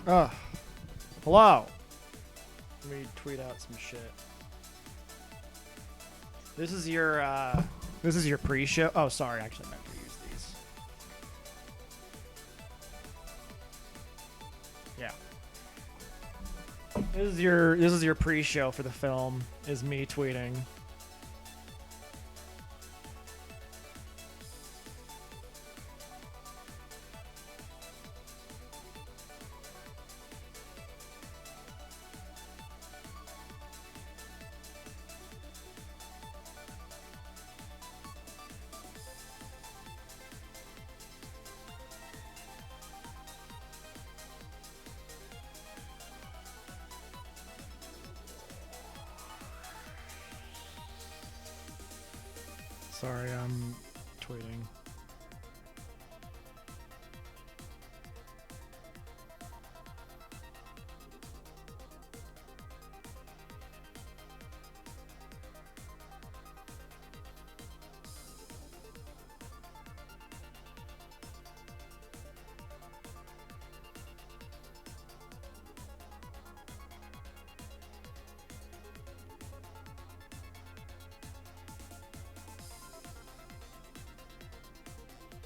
Hello. Let me tweet out some shit. This is your pre-show. Oh, sorry, I actually meant to use these. Yeah. This is your pre-show for the film. Is me tweeting. Sorry, I'm tweeting.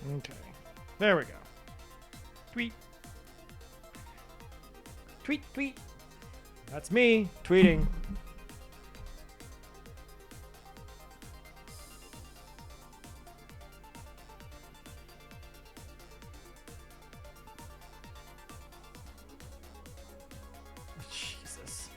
Okay. There we go. Tweet. Tweet, tweet. That's me tweeting. Jesus.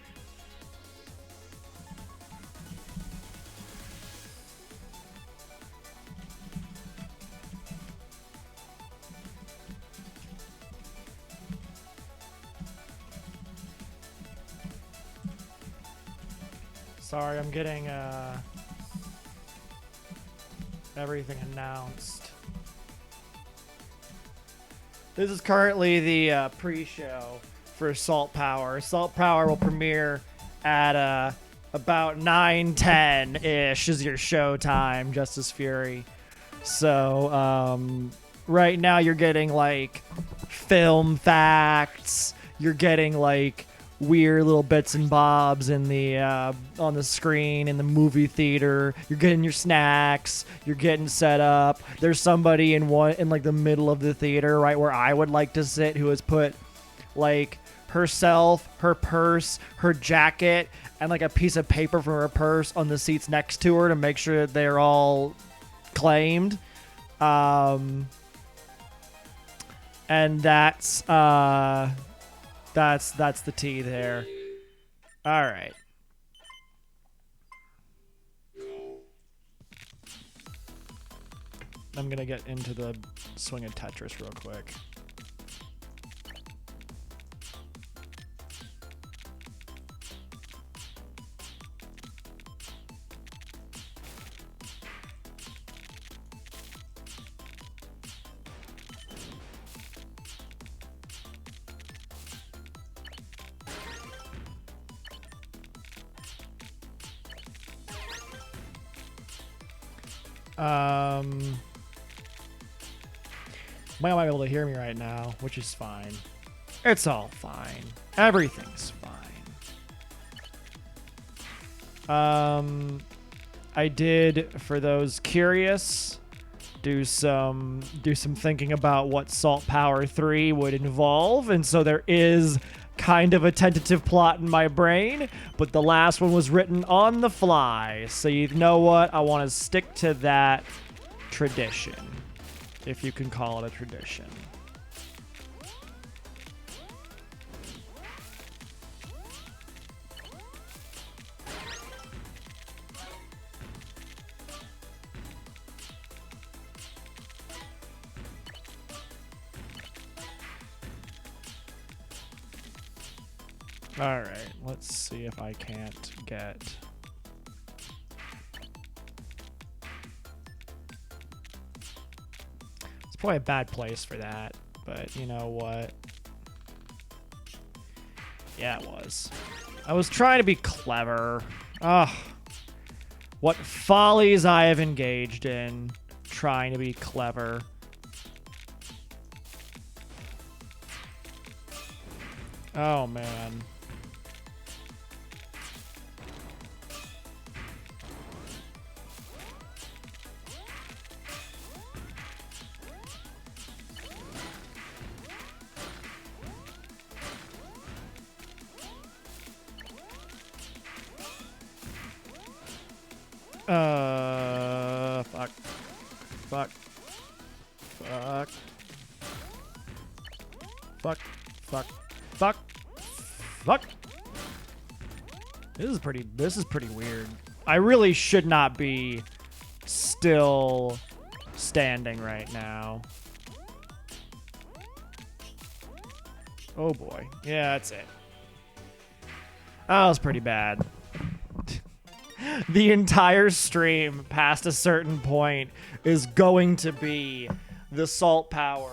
Sorry, I'm getting everything announced. This is currently the pre-show for Salt Power. Salt Power will premiere at about 9:10-ish is your show time, Justice Fury. So right now you're getting like film facts. You're getting like weird little bits and bobs in the on the screen in the movie theater. You're getting your snacks. You're getting set up. There's somebody in like the middle of the theater, right where I would like to sit, who has put like herself, her purse, her jacket, and like a piece of paper from her purse on the seats next to her to make sure that they're all claimed. And that's the tea there. All right. I'm gonna get into the swing of Tetris real quick. Might not be able to hear me right now, which is fine. It's all fine. Everything's fine. I did, for those curious, do some thinking about what Salt Power 3 would involve, and so there is kind of a tentative plot in my brain, but the last one was written on the fly, so you know what? I want to stick to that tradition, if you can call it a tradition. All right, let's see if I can't get... It's probably a bad place for that, but you know what? Yeah, it was. I was trying to be clever. Ugh. What follies I have engaged in trying to be clever. Oh, man. Fuck. Fuck. Fuck. Fuck. Fuck. Fuck. Fuck. This is pretty weird. I really should not be still standing right now. Oh boy. Yeah, that's it. That was pretty bad. The entire stream past a certain point is going to be the Salt Power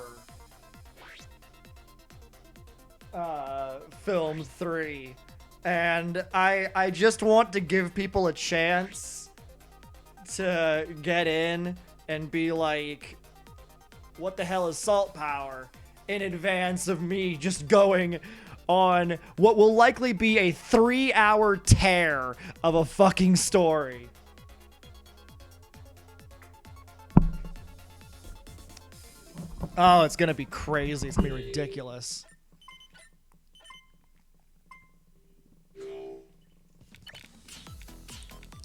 Film 3. And I just want to give people a chance to get in and be like, what the hell is Salt Power? In advance of me just going on what will likely be a 3-hour tear of a fucking story. Oh, it's gonna be crazy. It's gonna be ridiculous.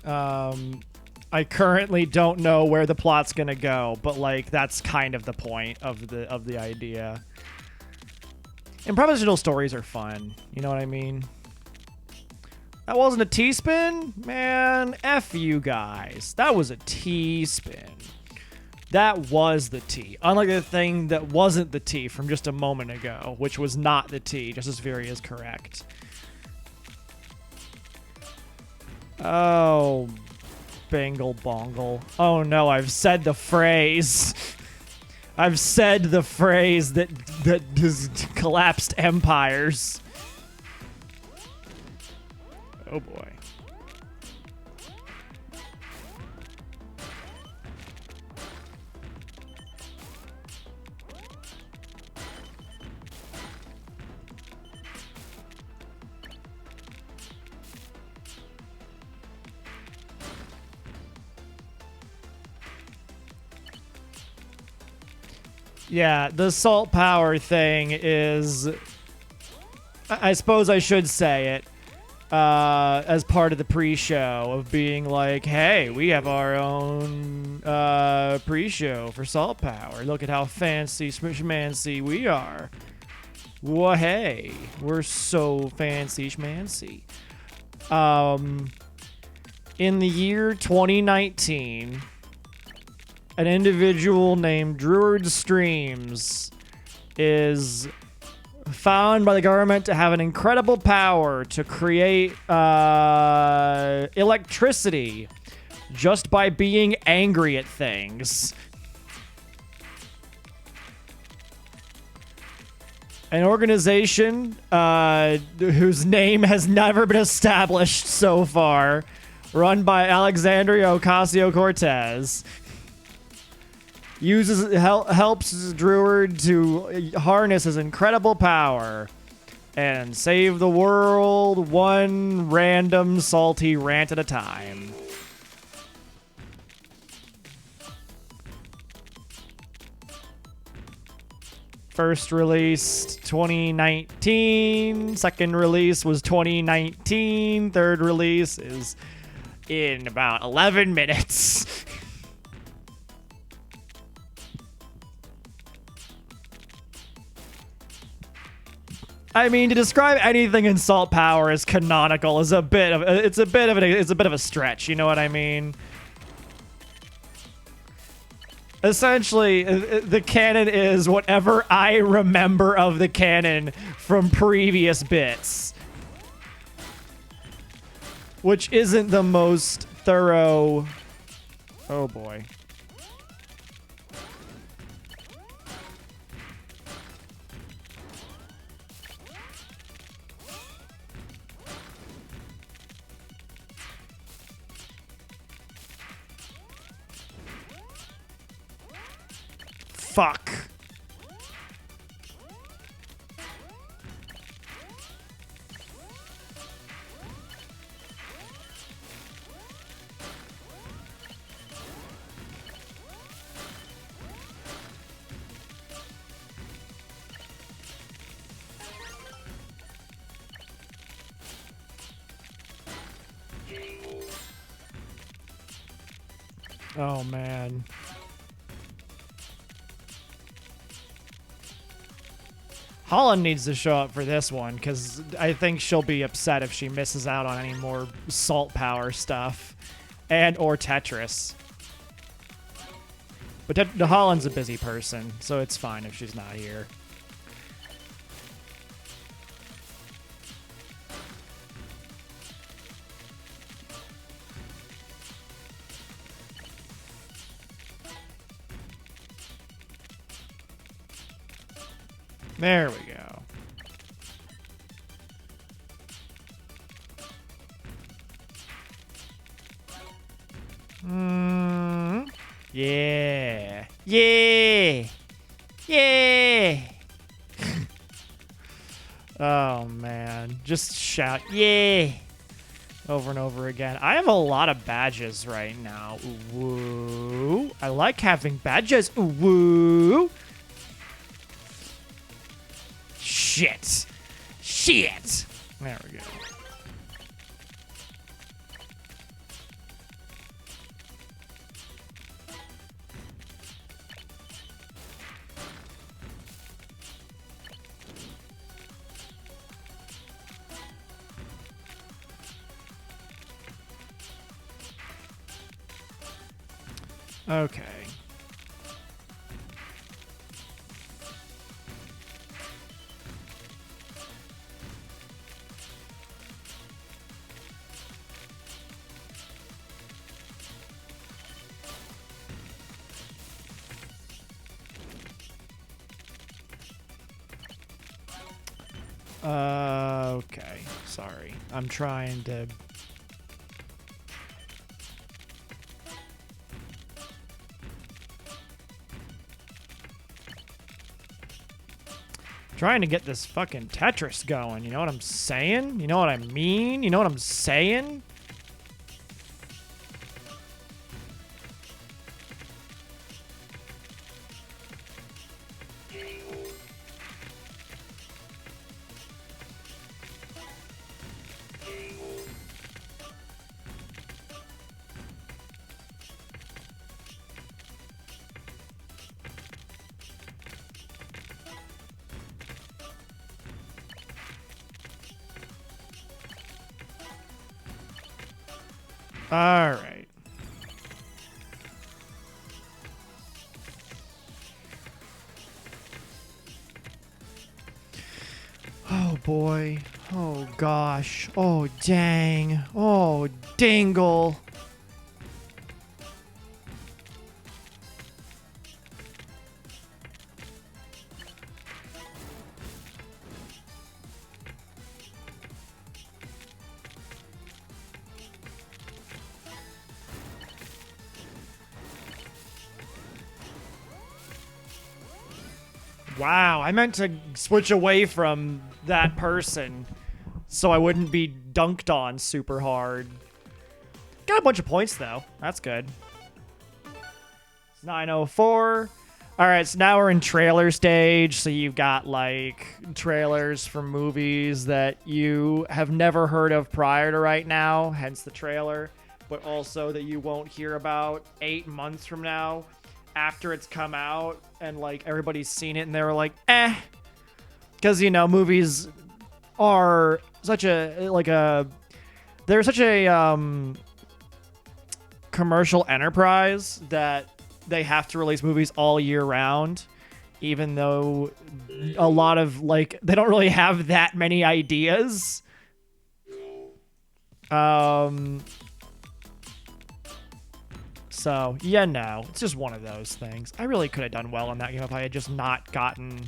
I currently don't know where the plot's gonna go, but like that's kind of the point of the idea. Improvisational stories are fun. You know what I mean? That wasn't a T-spin? Man, F you guys. That was a T-spin. That was the T. Unlike the thing that wasn't the T from just a moment ago, which was not the T, just as Fury is correct. Oh, Bangle Bongle. Oh no, I've said the phrase. I've said the phrase that has collapsed empires. Oh boy. Yeah, the Salt Power thing is, I suppose I should say it, as part of the pre-show of being like, hey, we have our own pre-show for Salt Power. Look at how fancy schmancy we are. Well, hey, we're so fancy schmancy. In the year 2019... an individual named Druid Streams is found by the government to have an incredible power to create electricity just by being angry at things. An organization whose name has never been established so far, run by Alexandria Ocasio-Cortez, helps Druid to harness his incredible power and save the world one random salty rant at a time. First released 2019, second release was 2019, third release is in about 11 minutes. I mean, to describe anything in Salt Power as canonical is a bit of a stretch. You know what I mean? Essentially, the canon is whatever I remember of the canon from previous bits, which isn't the most thorough. Oh boy. Fuck. Oh, man. Holland needs to show up for this one, because I think she'll be upset if she misses out on any more Salt Power stuff. And or Tetris. But Holland's a busy person, so it's fine if she's not here. There we go. Yeah. Yeah. Yeah. Oh, man. Just shout, yeah, over and over again. I have a lot of badges right now. Woo. I like having badges. Woo. Shit. Shit. There we go. Okay. Okay. Sorry. I'm trying to... Trying to get this fucking Tetris going. You know what I'm saying? You know what I mean? You know what I'm saying? All right. Oh, boy. Oh, gosh. Oh, dang. Oh, dingle. Wow, I meant to switch away from that person so I wouldn't be dunked on super hard. Got a bunch of points, though. That's good. It's 9:04. All right, so now we're in trailer stage. So you've got, like, trailers for movies that you have never heard of prior to right now, hence the trailer, but also that you won't hear about 8 months from now after it's come out and, like, everybody's seen it and they were like, eh. Because, you know, movies are such a, like a, they're such a commercial enterprise that they have to release movies all year round, even though a lot of, like, they don't really have that many ideas. So, yeah, no. It's just one of those things. I really could have done well on that game if I had just not gotten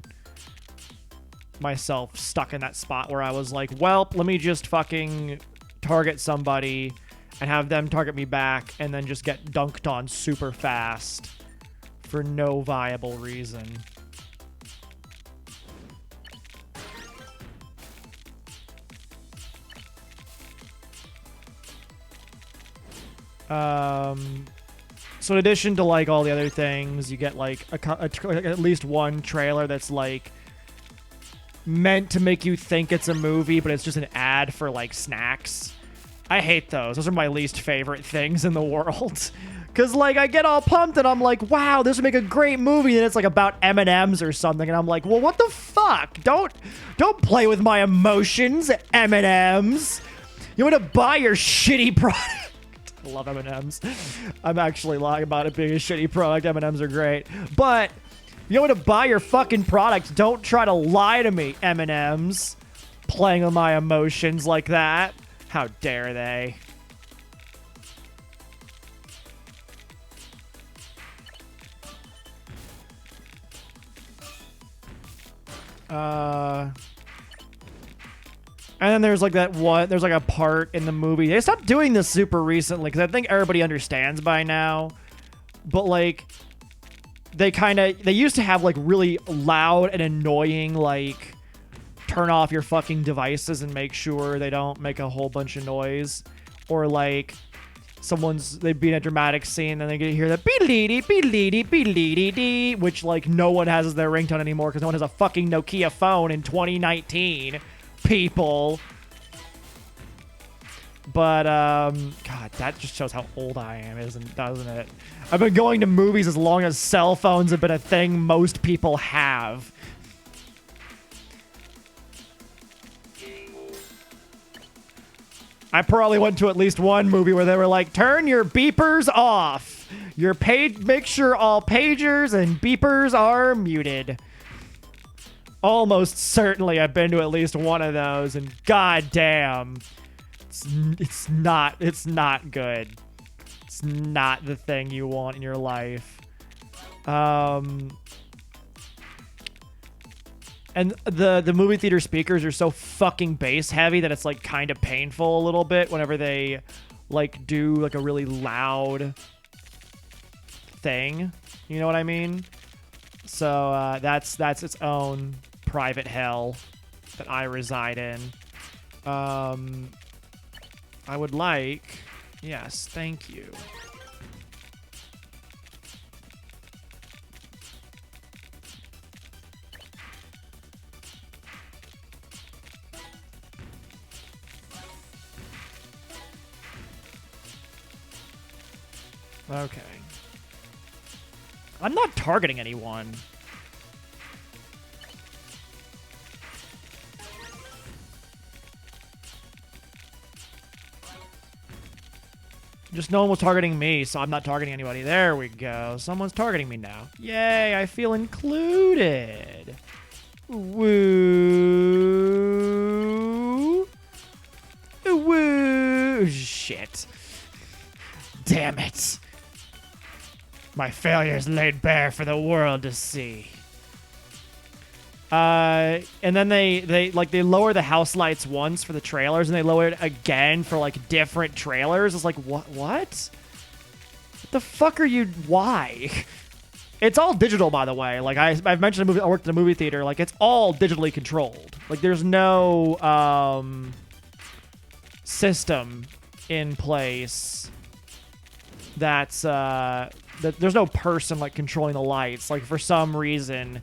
myself stuck in that spot where I was like, well, let me just fucking target somebody and have them target me back and then just get dunked on super fast for no viable reason. So in addition to, like, all the other things, you get, like, at least one trailer that's, like, meant to make you think it's a movie, but it's just an ad for, like, snacks. I hate those. Those are my least favorite things in the world. Cause like I get all pumped and I'm like, wow, this would make a great movie, and it's like about M&Ms or something, and I'm like, well, what the fuck? Don't play with my emotions, M&Ms. You want to buy your shitty product? I love M&Ms. I'm actually lying about it being a shitty product. M&Ms are great, but you want to buy your fucking product? Don't try to lie to me, M&Ms. Playing with my emotions like that. How dare they? And then there's like there's like a part in the movie. They stopped doing this super recently because I think everybody understands by now. But like, they used to have like really loud and annoying, like, turn off your fucking devices and make sure they don't make a whole bunch of noise. Or like, they'd be in a dramatic scene and they get to hear that beedly beedly beedly, which like no one has as their ringtone anymore because no one has a fucking Nokia phone in 2019. People. But God, that just shows how old I am, doesn't it? I've been going to movies as long as cell phones have been a thing most people have. I probably went to at least one movie where they were like, turn your beepers off. Make sure all pagers and beepers are muted. Almost certainly I've been to at least one of those, and goddamn, it's not good. It's not the thing you want in your life. And the movie theater speakers are so fucking bass heavy that it's like kind of painful a little bit whenever they like do like a really loud thing. You know what I mean? So that's its own private hell that I reside in. I would like, yes, thank you. Okay. I'm not targeting anyone. Just no one was targeting me, so I'm not targeting anybody. There we go. Someone's targeting me now. Yay, I feel included. Woo. Woo. Shit. Damn it. My failures laid bare for the world to see. And then they lower the house lights once for the trailers, and they lower it again for like different trailers. It's like, what? What the fuck are you? Why? It's all digital, by the way. Like I've mentioned, I worked in a movie theater. Like it's all digitally controlled. Like there's no system in place that's there's no person like controlling the lights. Like for some reason,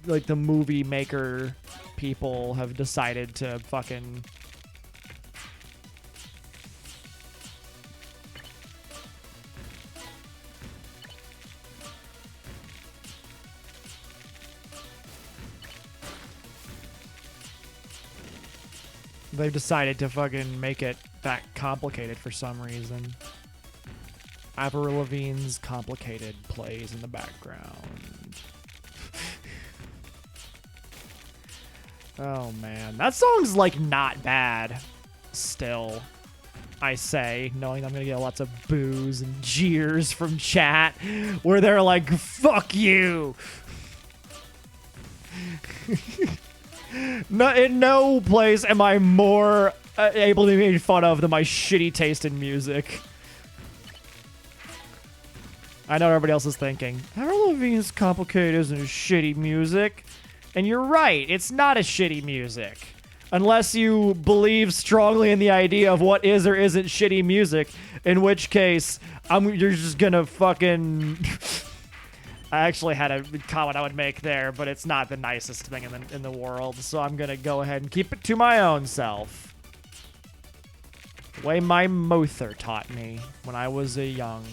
like the movie maker people have decided to fucking they've decided to fucking make it that complicated for some reason. Avril Lavigne's Complicated plays in the background. Oh man, that song's like not bad still, I say, knowing I'm gonna get lots of boos and jeers from chat where they're like, fuck you. No, in no place am I more able to be made fun of than my shitty taste in music. I know what everybody else is thinking. Avril Lavigne's Complicated isn't shitty music. And you're right, it's not a shitty music. Unless you believe strongly in the idea of what is or isn't shitty music, in which case, you're just gonna fucking... I actually had a comment I would make there, but it's not the nicest thing in the world, so I'm gonna go ahead and keep it to my own self. Way my mother taught me when I was a young.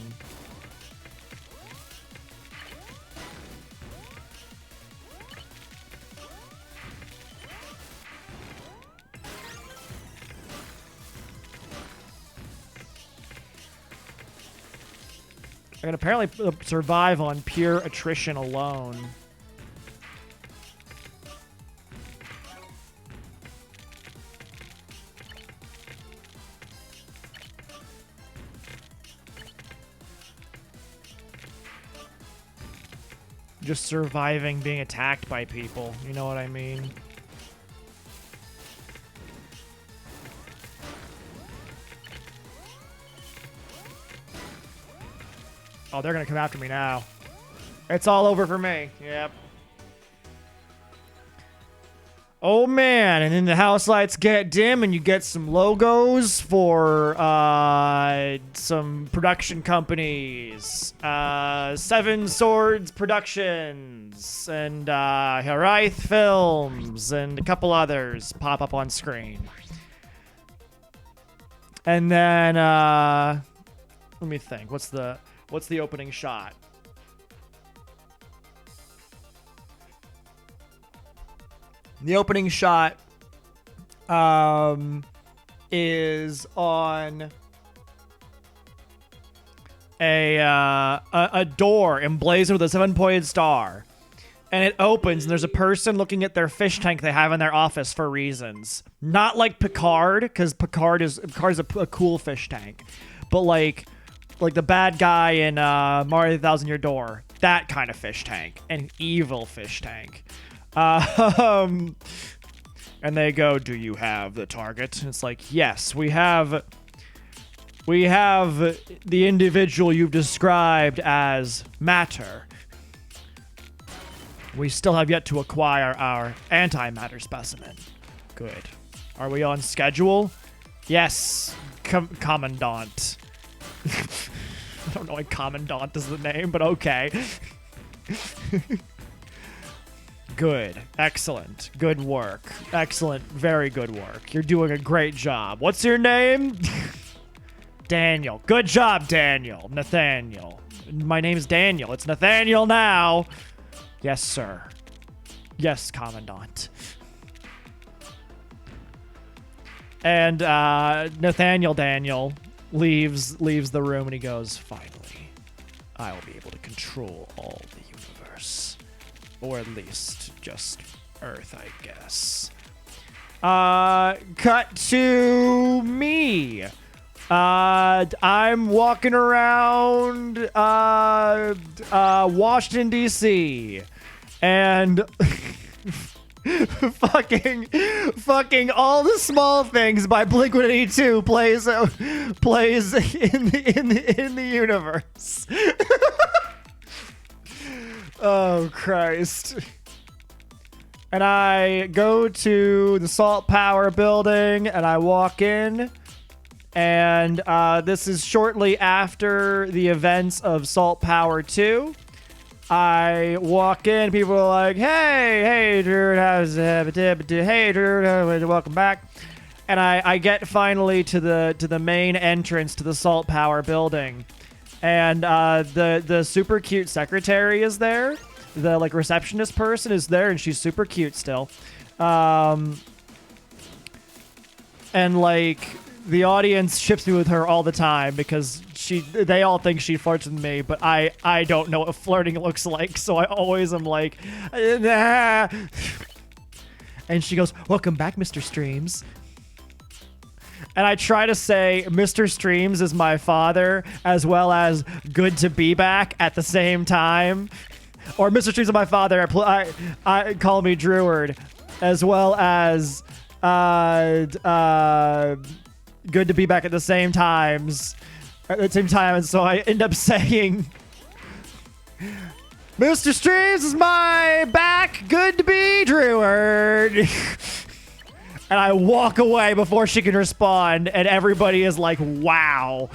I can apparently survive on pure attrition alone. Just surviving being attacked by people, you know what I mean? Oh, they're gonna come after me now. It's all over for me. Yep. Oh man, and then the house lights get dim and you get some logos for some production companies. Seven Swords Productions and Haraith Films and a couple others pop up on screen. And then let me think. What's the opening shot? The opening shot is on a door emblazoned with a 7-pointed star. And it opens, and there's a person looking at their fish tank they have in their office for reasons. Not like Picard, because Picard is a cool fish tank. But like the bad guy in Mario the Thousand Year Door. That kind of fish tank. An evil fish tank. And they go, do you have the target? And it's like, yes, we have the individual you've described as matter. We still have yet to acquire our antimatter specimen. Good. Are we on schedule? Yes, Commandant. I don't know why Commandant is the name, but okay. Good. Excellent. Good work. Excellent. Very good work. You're doing a great job. What's your name? Daniel. Good job, Daniel. Nathaniel. My name's Daniel. It's Nathaniel now. Yes, sir. Yes, Commandant. And Nathaniel Daniel leaves the room and he goes, finally, I will be able to control all the universe. Or at least just Earth, I guess. Cut to me. I'm walking around Washington, D.C. and fucking All the Small Things by Blink-182 plays in the universe. Oh Christ. And I go to the Salt Power building and I walk in, and this is shortly after the events of Salt Power 2. I walk in, people are like, hey, Drew, hey, Drew, welcome back. And I get finally to the main entrance to the Salt Power building. And the super cute secretary is there. The like receptionist person is there, and she's super cute still. And like the audience ships me with her all the time because they all think she flirts with me, but I don't know what flirting looks like, so I always am like, nah. And she goes, welcome back, Mr. Streams. And I try to say Mr. Streams is my father, as well as good to be back at the same time. Or Mr. Streams is my father, I call me Dreward, as well as good to be back at the same times. At the same time, and so I end up saying Mr. Streams is my back, good to be Dreward. And I walk away before she can respond, and everybody is like, wow.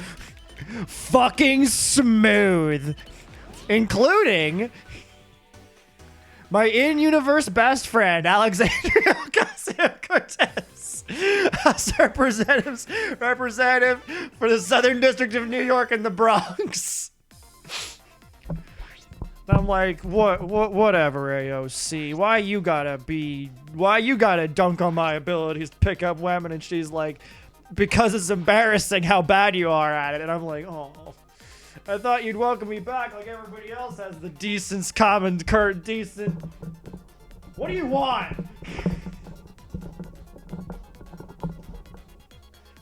Fucking smooth. Including my in-universe best friend, Alexandria Ocasio-Cortez. House of Representatives representative for the Southern District of New York and the Bronx. I'm like, whatever, AOC. Why you gotta dunk on my abilities to pick up women? And she's like, because it's embarrassing how bad you are at it. And I'm like, oh, I thought you'd welcome me back like everybody else has the decent, decent. What do you want?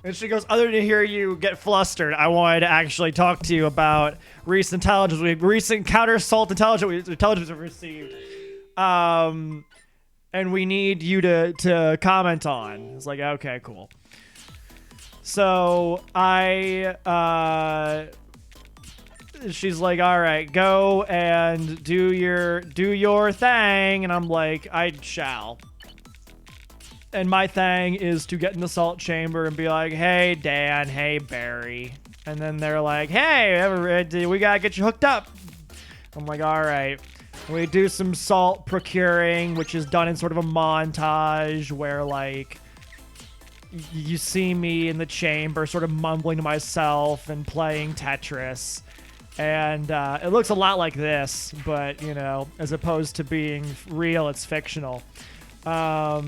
And she goes, other than to hear you get flustered, I wanted to actually talk to you about recent counter-assault intelligence we've received. And we need you to comment on. It's like, okay, cool. So she's like, all right, go and do your thing. And I'm like, I shall. And my thing is to get in the salt chamber and be like, hey, Dan, hey, Barry. And then they're like, hey, we gotta get you hooked up. I'm like, all right. We do some salt procuring, which is done in sort of a montage where, like, you see me in the chamber sort of mumbling to myself and playing Tetris. And it looks a lot like this, but, you know, as opposed to being real, it's fictional. At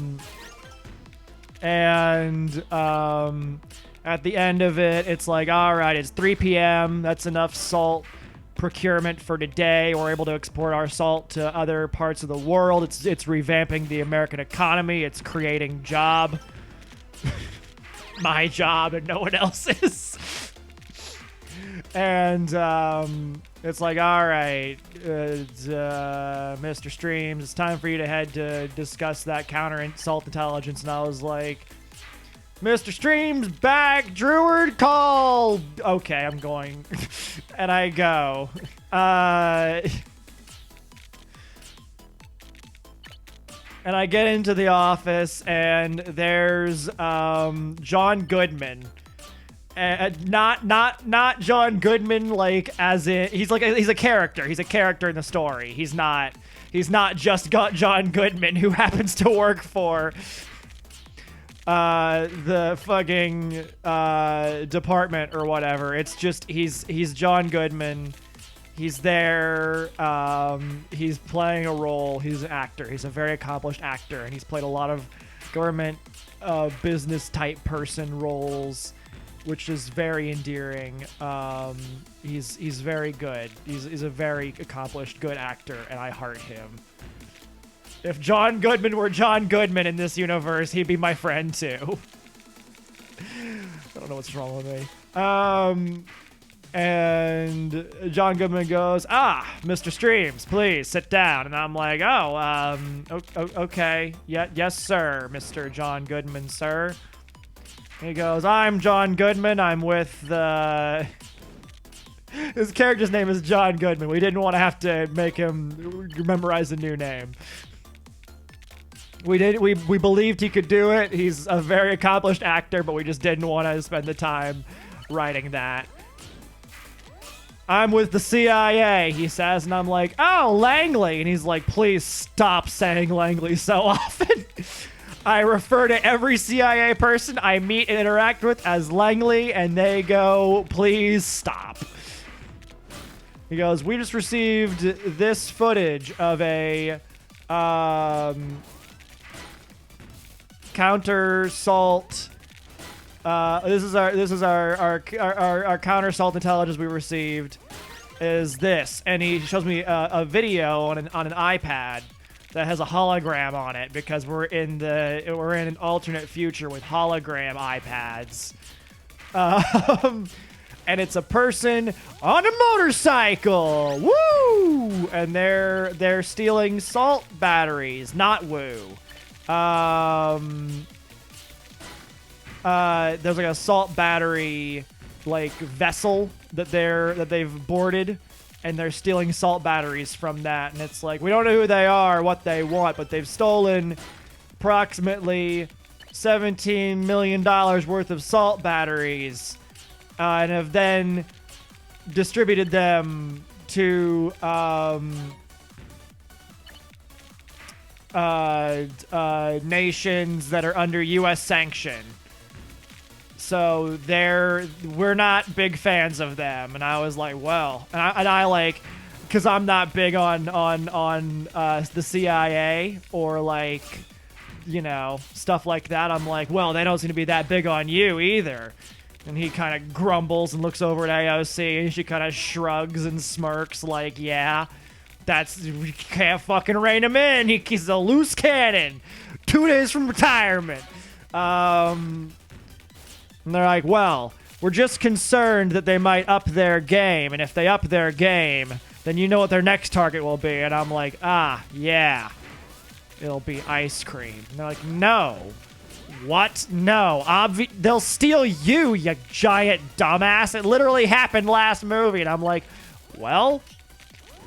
the end of it, it's like, all right, it's 3 p.m. That's enough salt procurement for today. We're able to export our salt to other parts of the world. It's revamping the American economy. It's creating my job and no one else's. And it's like, all right, Mr. Streams, it's time for you to head to discuss that counter-assault intelligence. And I was like, Mr. Streams back, Druid call. Okay, I'm going. And I go. And I get into the office, and there's John Goodman. Not John Goodman, like, as in he's a character. He's a character in the story. He's not just John Goodman, who happens to work for the fucking department or whatever. It's just he's John Goodman. He's there. He's playing a role. He's an actor. He's a very accomplished actor, and he's played a lot of government business type person roles, which is very endearing. He's very good. He's a very accomplished, good actor, and I heart him. If John Goodman were John Goodman in this universe, he'd be my friend too. I don't know what's wrong with me. And John Goodman goes, Mr. Streams, please sit down. And I'm like, okay. Yes, sir, Mr. John Goodman, sir. He goes, I'm John Goodman. I'm with the... His character's name is John Goodman. We didn't want to have to make him memorize a new name. We believed he could do it. He's a very accomplished actor, but we just didn't want to spend the time writing that. I'm with the CIA, he says, and I'm like, oh, Langley. And he's like, please stop saying Langley so often. I refer to every CIA person I meet and interact with as Langley, and they go, please stop. He goes, we just received this footage of a counter-assault. This is our counter-assault intelligence we received. Is this? And he shows me a video on an iPad that has a hologram on it, because we're in an alternate future with hologram iPads. And it's a person on a motorcycle. Woo! And they're stealing salt batteries, not woo. There's like a salt battery like vessel that they've boarded, and they're stealing salt batteries from that. And it's like, we don't know who they are, what they want, but they've stolen approximately $17 million worth of salt batteries, and have then distributed them to nations that are under U.S. sanction. So we're not big fans of them. And I was like, well, and I like, because I'm not big on the CIA or like, you know, stuff like that. I'm like, well, they don't seem to be that big on you either. And he kind of grumbles and looks over at AOC, and she kind of shrugs and smirks like, yeah, we can't fucking rein him in. He's a loose cannon. 2 days from retirement. And they're like, well, we're just concerned that they might up their game. And if they up their game, then you know what their next target will be. And I'm like, yeah. It'll be ice cream. And they're like, no. What? No. They'll steal you, you giant dumbass. It literally happened last movie. And I'm like, well,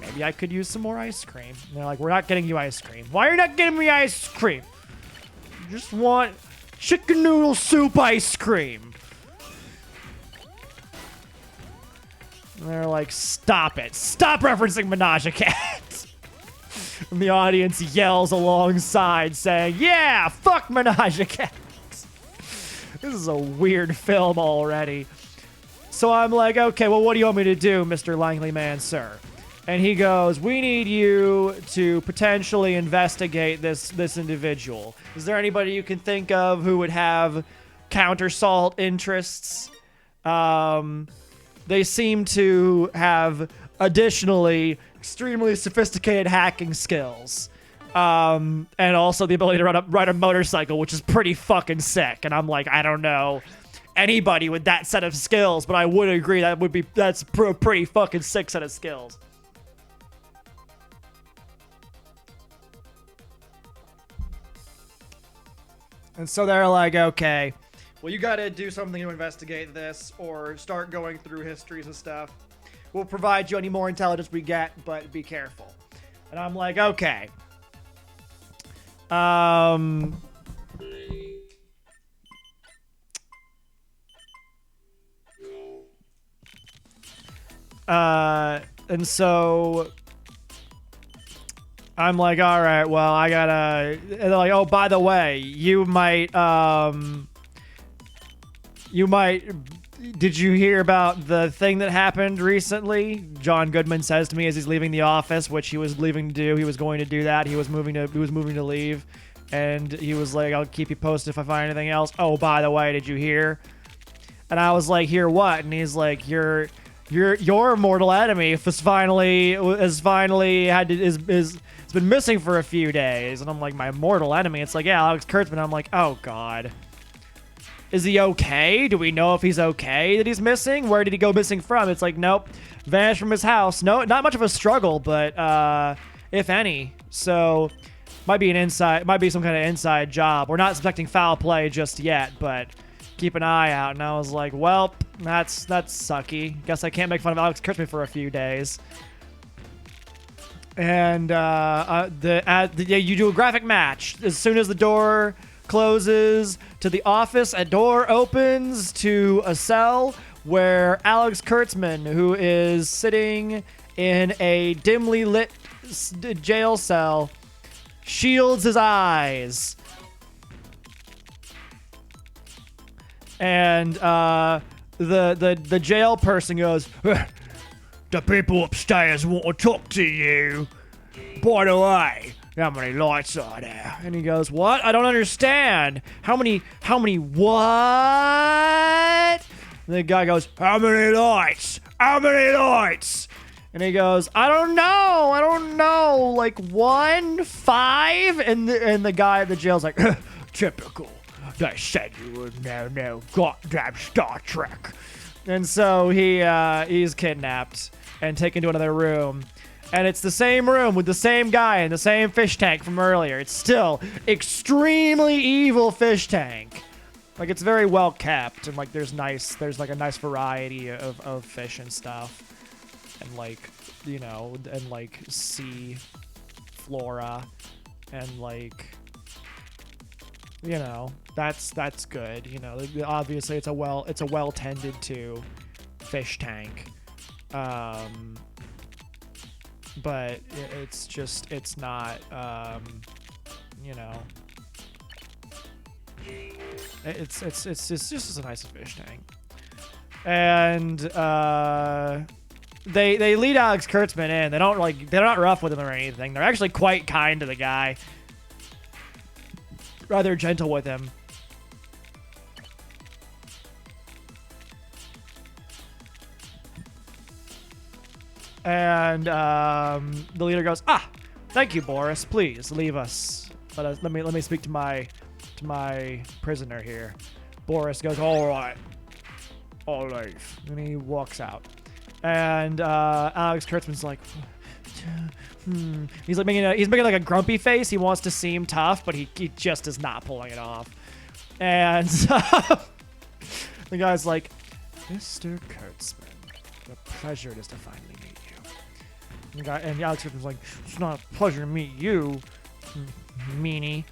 maybe I could use some more ice cream. And they're like, we're not getting you ice cream. Why are you not getting me ice cream? I just want chicken noodle soup ice cream. And they're like, stop it. Stop referencing Menage a Cat. And the audience yells alongside saying, yeah, fuck Menage a Cat. This is a weird film already. So I'm like, okay, well, what do you want me to do, Mr. Langley Man, sir? And he goes, we need you to potentially investigate this individual. Is there anybody you can think of who would have counter-salt interests? They seem to have, additionally, extremely sophisticated hacking skills. And also the ability to ride a motorcycle, which is pretty fucking sick. And I'm like, I don't know anybody with that set of skills, but I would agree that's a pretty fucking sick set of skills. And so they're like, okay, well, you gotta do something to investigate this or start going through histories and stuff. We'll provide you any more intelligence we get, but be careful. And I'm like, okay. And so I'm like, all right, well, I gotta, and they're like, oh, by the way, did you hear about the thing that happened recently? John Goodman says to me as he's leaving the office, which he was leaving to do. He was going to do that. He was moving to leave. And he was like, I'll keep you posted if I find anything else. Oh, by the way, did you hear? And I was like, hear what? And he's like, your mortal enemy has been missing for a few days. And I'm like, my mortal enemy? It's like, yeah, Alex Kurtzman. I'm like, oh, God. Is he okay? Do we know if he's okay that he's missing? Where did he go missing from? It's like, nope. Vanished from his house. No, not much of a struggle, but if any. So might be some kind of inside job. We're not suspecting foul play just yet, but keep an eye out. And I was like, well, that's sucky. Guess I can't make fun of Alex Kurtzman for a few days. And you do a graphic match. As soon as the door closes to the office, a door opens to a cell where Alex Kurtzman, who is sitting in a dimly lit jail cell, shields his eyes. And the jail person goes, the people upstairs want to talk to you. By the way, how many lights are there? And he goes, what? I don't understand. How many what? And the guy goes, how many lights? How many lights? And he goes, I don't know. Like 1, 5? And the guy at the jail's like, typical. They said you would know goddamn Star Trek. And so he's kidnapped and taken to another room. And it's the same room with the same guy and the same fish tank from earlier. It's still extremely evil fish tank. Like, it's very well kept, and like there's like a nice variety of fish and stuff. And like, you know, and like sea flora and like, you know, that's good. You know, obviously it's a well tended to fish tank. But it's not you know. It's just a nice fish tank. And they lead Alex Kurtzman in. They're not rough with him or anything. They're actually quite kind to the guy. Rather gentle with him. And the leader goes, thank you, Boris. Please leave us. Let me speak to my prisoner here. Boris goes, all right. All right. And he walks out. And Alex Kurtzman's like, he's making like a grumpy face. He wants to seem tough, but he just is not pulling it off. And the guy's like, Mr. Kurtzman, the pleasure it is to finally meet you. And Alex Kurtzman's like, it's not a pleasure to meet you, meanie.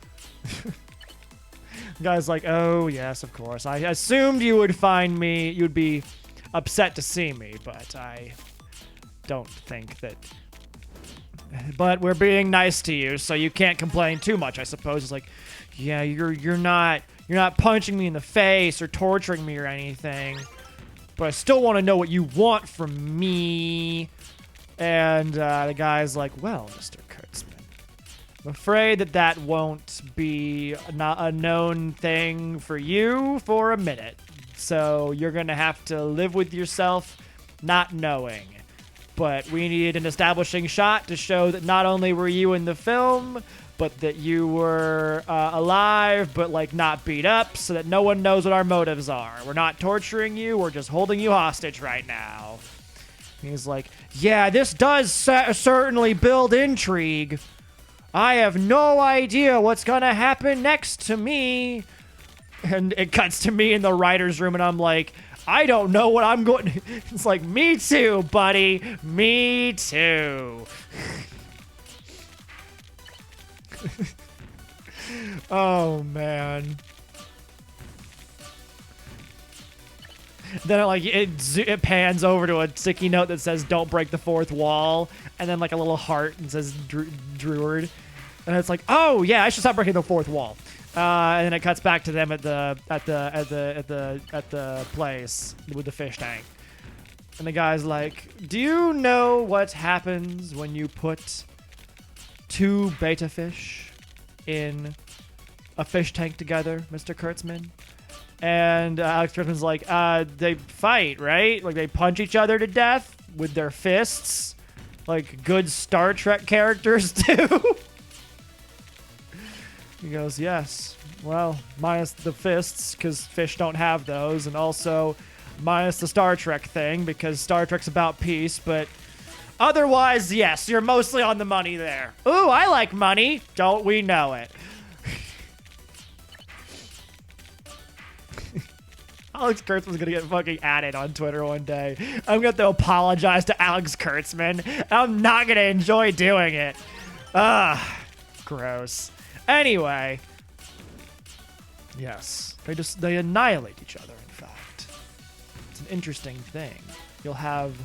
The guy's like, oh, yes, of course. I assumed you would find me, you'd be upset to see me, but I don't think that... But we're being nice to you, so you can't complain too much, I suppose. It's like, yeah, you're not punching me in the face or torturing me or anything, but I still want to know what you want from me. And the guy's like, well, Mr. Kurtzman, I'm afraid that won't be a known thing for you for a minute. So you're going to have to live with yourself not knowing. But we needed an establishing shot to show that not only were you in the film, but that you were alive, but like not beat up, so that no one knows what our motives are. We're not torturing you. We're just holding you hostage right now. He's like, yeah, this does certainly build intrigue. I have no idea what's going to happen next to me. And it cuts to me in the writer's room, and I'm like, I don't know what I'm going... It's like, me too, buddy. Me too. Oh, man. Then it pans over to a sticky note that says, don't break the fourth wall. And then like a little heart and says, Druid. And it's like, oh, yeah, I should stop breaking the fourth wall. And then it cuts back to them at the place with the fish tank. And the guy's like, do you know what happens when you put 2 beta fish in a fish tank together, Mr. Kurtzman? And Alex Kurtzman's like, they fight, right? Like, they punch each other to death with their fists, like good Star Trek characters do. He goes, yes. Well, minus the fists, because fish don't have those, and also minus the Star Trek thing, because Star Trek's about peace, but otherwise, yes, you're mostly on the money there. Ooh, I like money. Don't we know it? Alex Kurtzman's gonna get fucking added on Twitter one day. I'm gonna have to apologize to Alex Kurtzman. I'm not gonna enjoy doing it. Gross. Anyway. Yes. They annihilate each other, in fact. It's an interesting thing. You'll have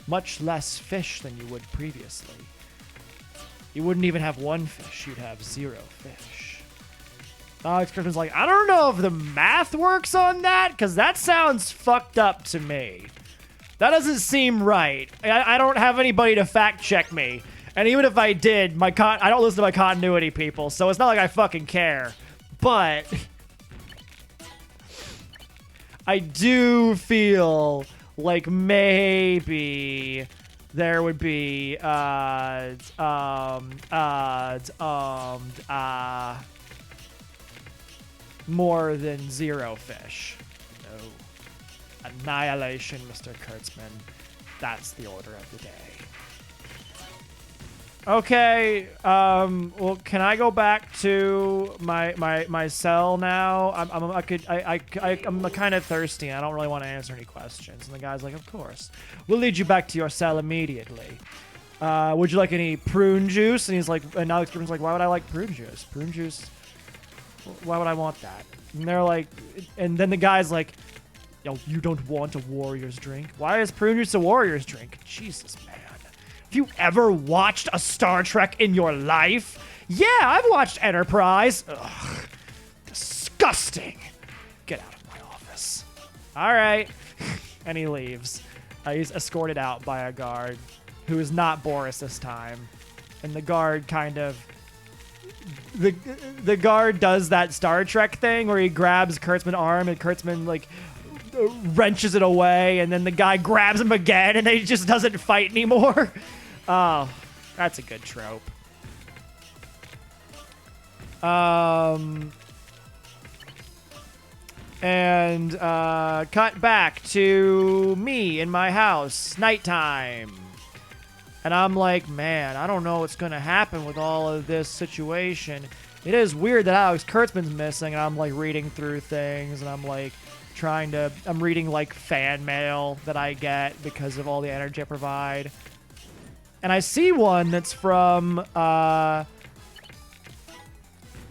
much less fish than you would previously. You wouldn't even have 1 fish. You'd have 0 fish. Alex Kurtzman's like, I don't know if the math works on that, because that sounds fucked up to me. That doesn't seem right. I don't have anybody to fact check me. And even if I did, I don't listen to my continuity people, so it's not like I fucking care. But I do feel like maybe there would be more than 0 fish. No. Annihilation, Mr. Kurtzman. That's the order of the day. Okay, well, can I go back to my cell now? I'm kind of thirsty, and I don't really want to answer any questions. And the guy's like, of course. We'll lead you back to your cell immediately. Would you like any prune juice? And he's like, and Alex Kurtzman's like, why would I like prune juice? Prune juice? Why would I want that? And they're like, and then the guy's like, yo, you don't want a warrior's drink? Why is prune juice a warrior's drink? Jesus, man. Have you ever watched a Star Trek in your life? Yeah, I've watched Enterprise. Ugh, disgusting. Get out of my office. All right. And he leaves. He's escorted out by a guard who is not Boris this time. And the guard kind of... The guard does that Star Trek thing where he grabs Kurtzman's arm and Kurtzman, like, wrenches it away, and then the guy grabs him again, and he just doesn't fight anymore. Oh, that's a good trope. And cut back to me in my house, nighttime. And I'm like, man, I don't know what's going to happen with all of this situation. It is weird that Alex Kurtzman's missing, and I'm like reading through things, and I'm like I'm reading like fan mail that I get because of all the energy I provide. And I see one that's from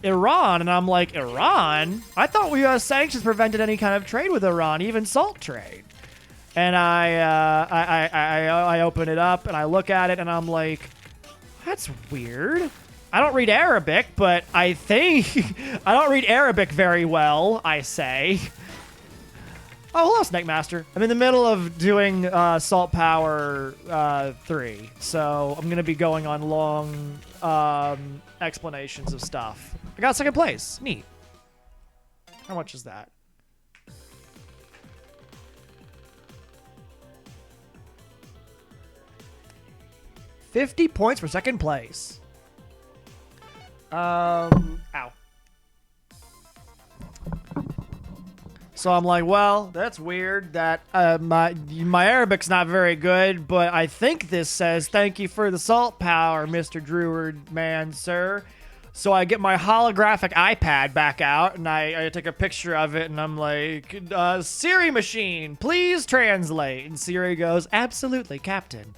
Iran, and I'm like, Iran? I thought we sanctions prevented any kind of trade with Iran, even salt trade. And I open it up and I look at it and I'm like, that's weird. I don't read Arabic, but I think I don't read Arabic very well, I say. Oh, hello, Snake Master. I'm in the middle of doing Salt Power 3, so I'm going to be going on long explanations of stuff. I got second place. Neat. How much is that? $50 points for second place. Ow. So I'm like, well, that's weird that my Arabic's not very good, but I think this says, thank you for the salt power, Mr. Druid man, sir. So I get my holographic iPad back out, and I take a picture of it, and I'm like, Siri machine, please translate. And Siri goes, absolutely, Captain.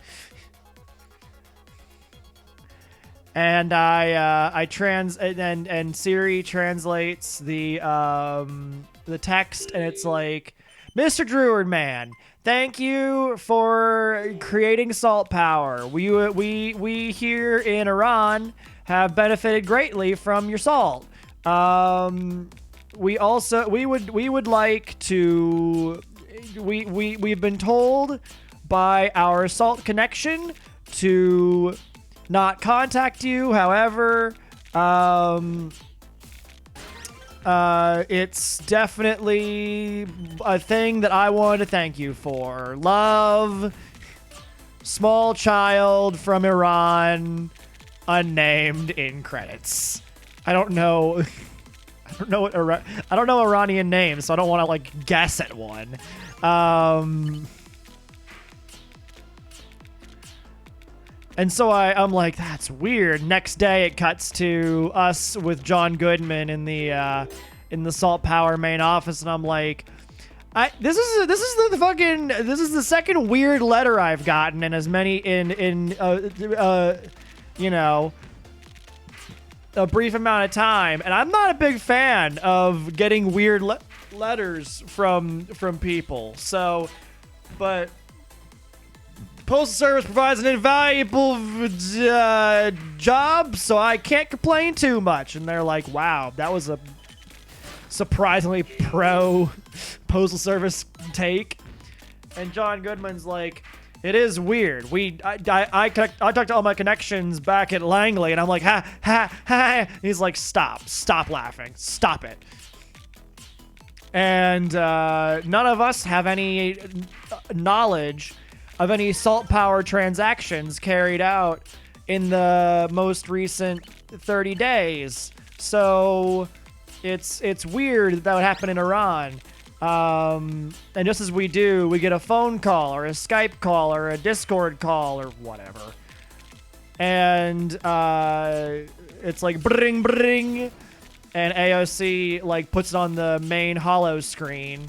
And and Siri translates the text, and it's like, Mr. Druid man, thank you for creating salt power. We here in Iran have benefited greatly from your salt. We would like to we've been told by our salt connection to not contact you. However, it's definitely a thing that I want to thank you for. Love, small child from Iran, unnamed in credits. I don't know Iranian names, so I don't want to like guess at one. And so I'm like, that's weird. Next day, it cuts to us with John Goodman in the Salt Power main office, and I'm like, this is the second weird letter I've gotten in as many in a brief amount of time, and I'm not a big fan of getting weird letters from people. So, but Postal Service provides an invaluable job, so I can't complain too much. And they're like, wow, that was a surprisingly pro Postal Service take. And John Goodman's like, it is weird. I talked to all my connections back at Langley, and I'm like, ha, ha, ha. And he's like, stop laughing. Stop it. And none of us have any knowledge of any salt power transactions carried out in the most recent 30 days. So it's weird that would happen in Iran. And just as we do, we get a phone call or a Skype call or a Discord call or whatever. And it's like bring bring, and AOC like puts it on the main holo screen.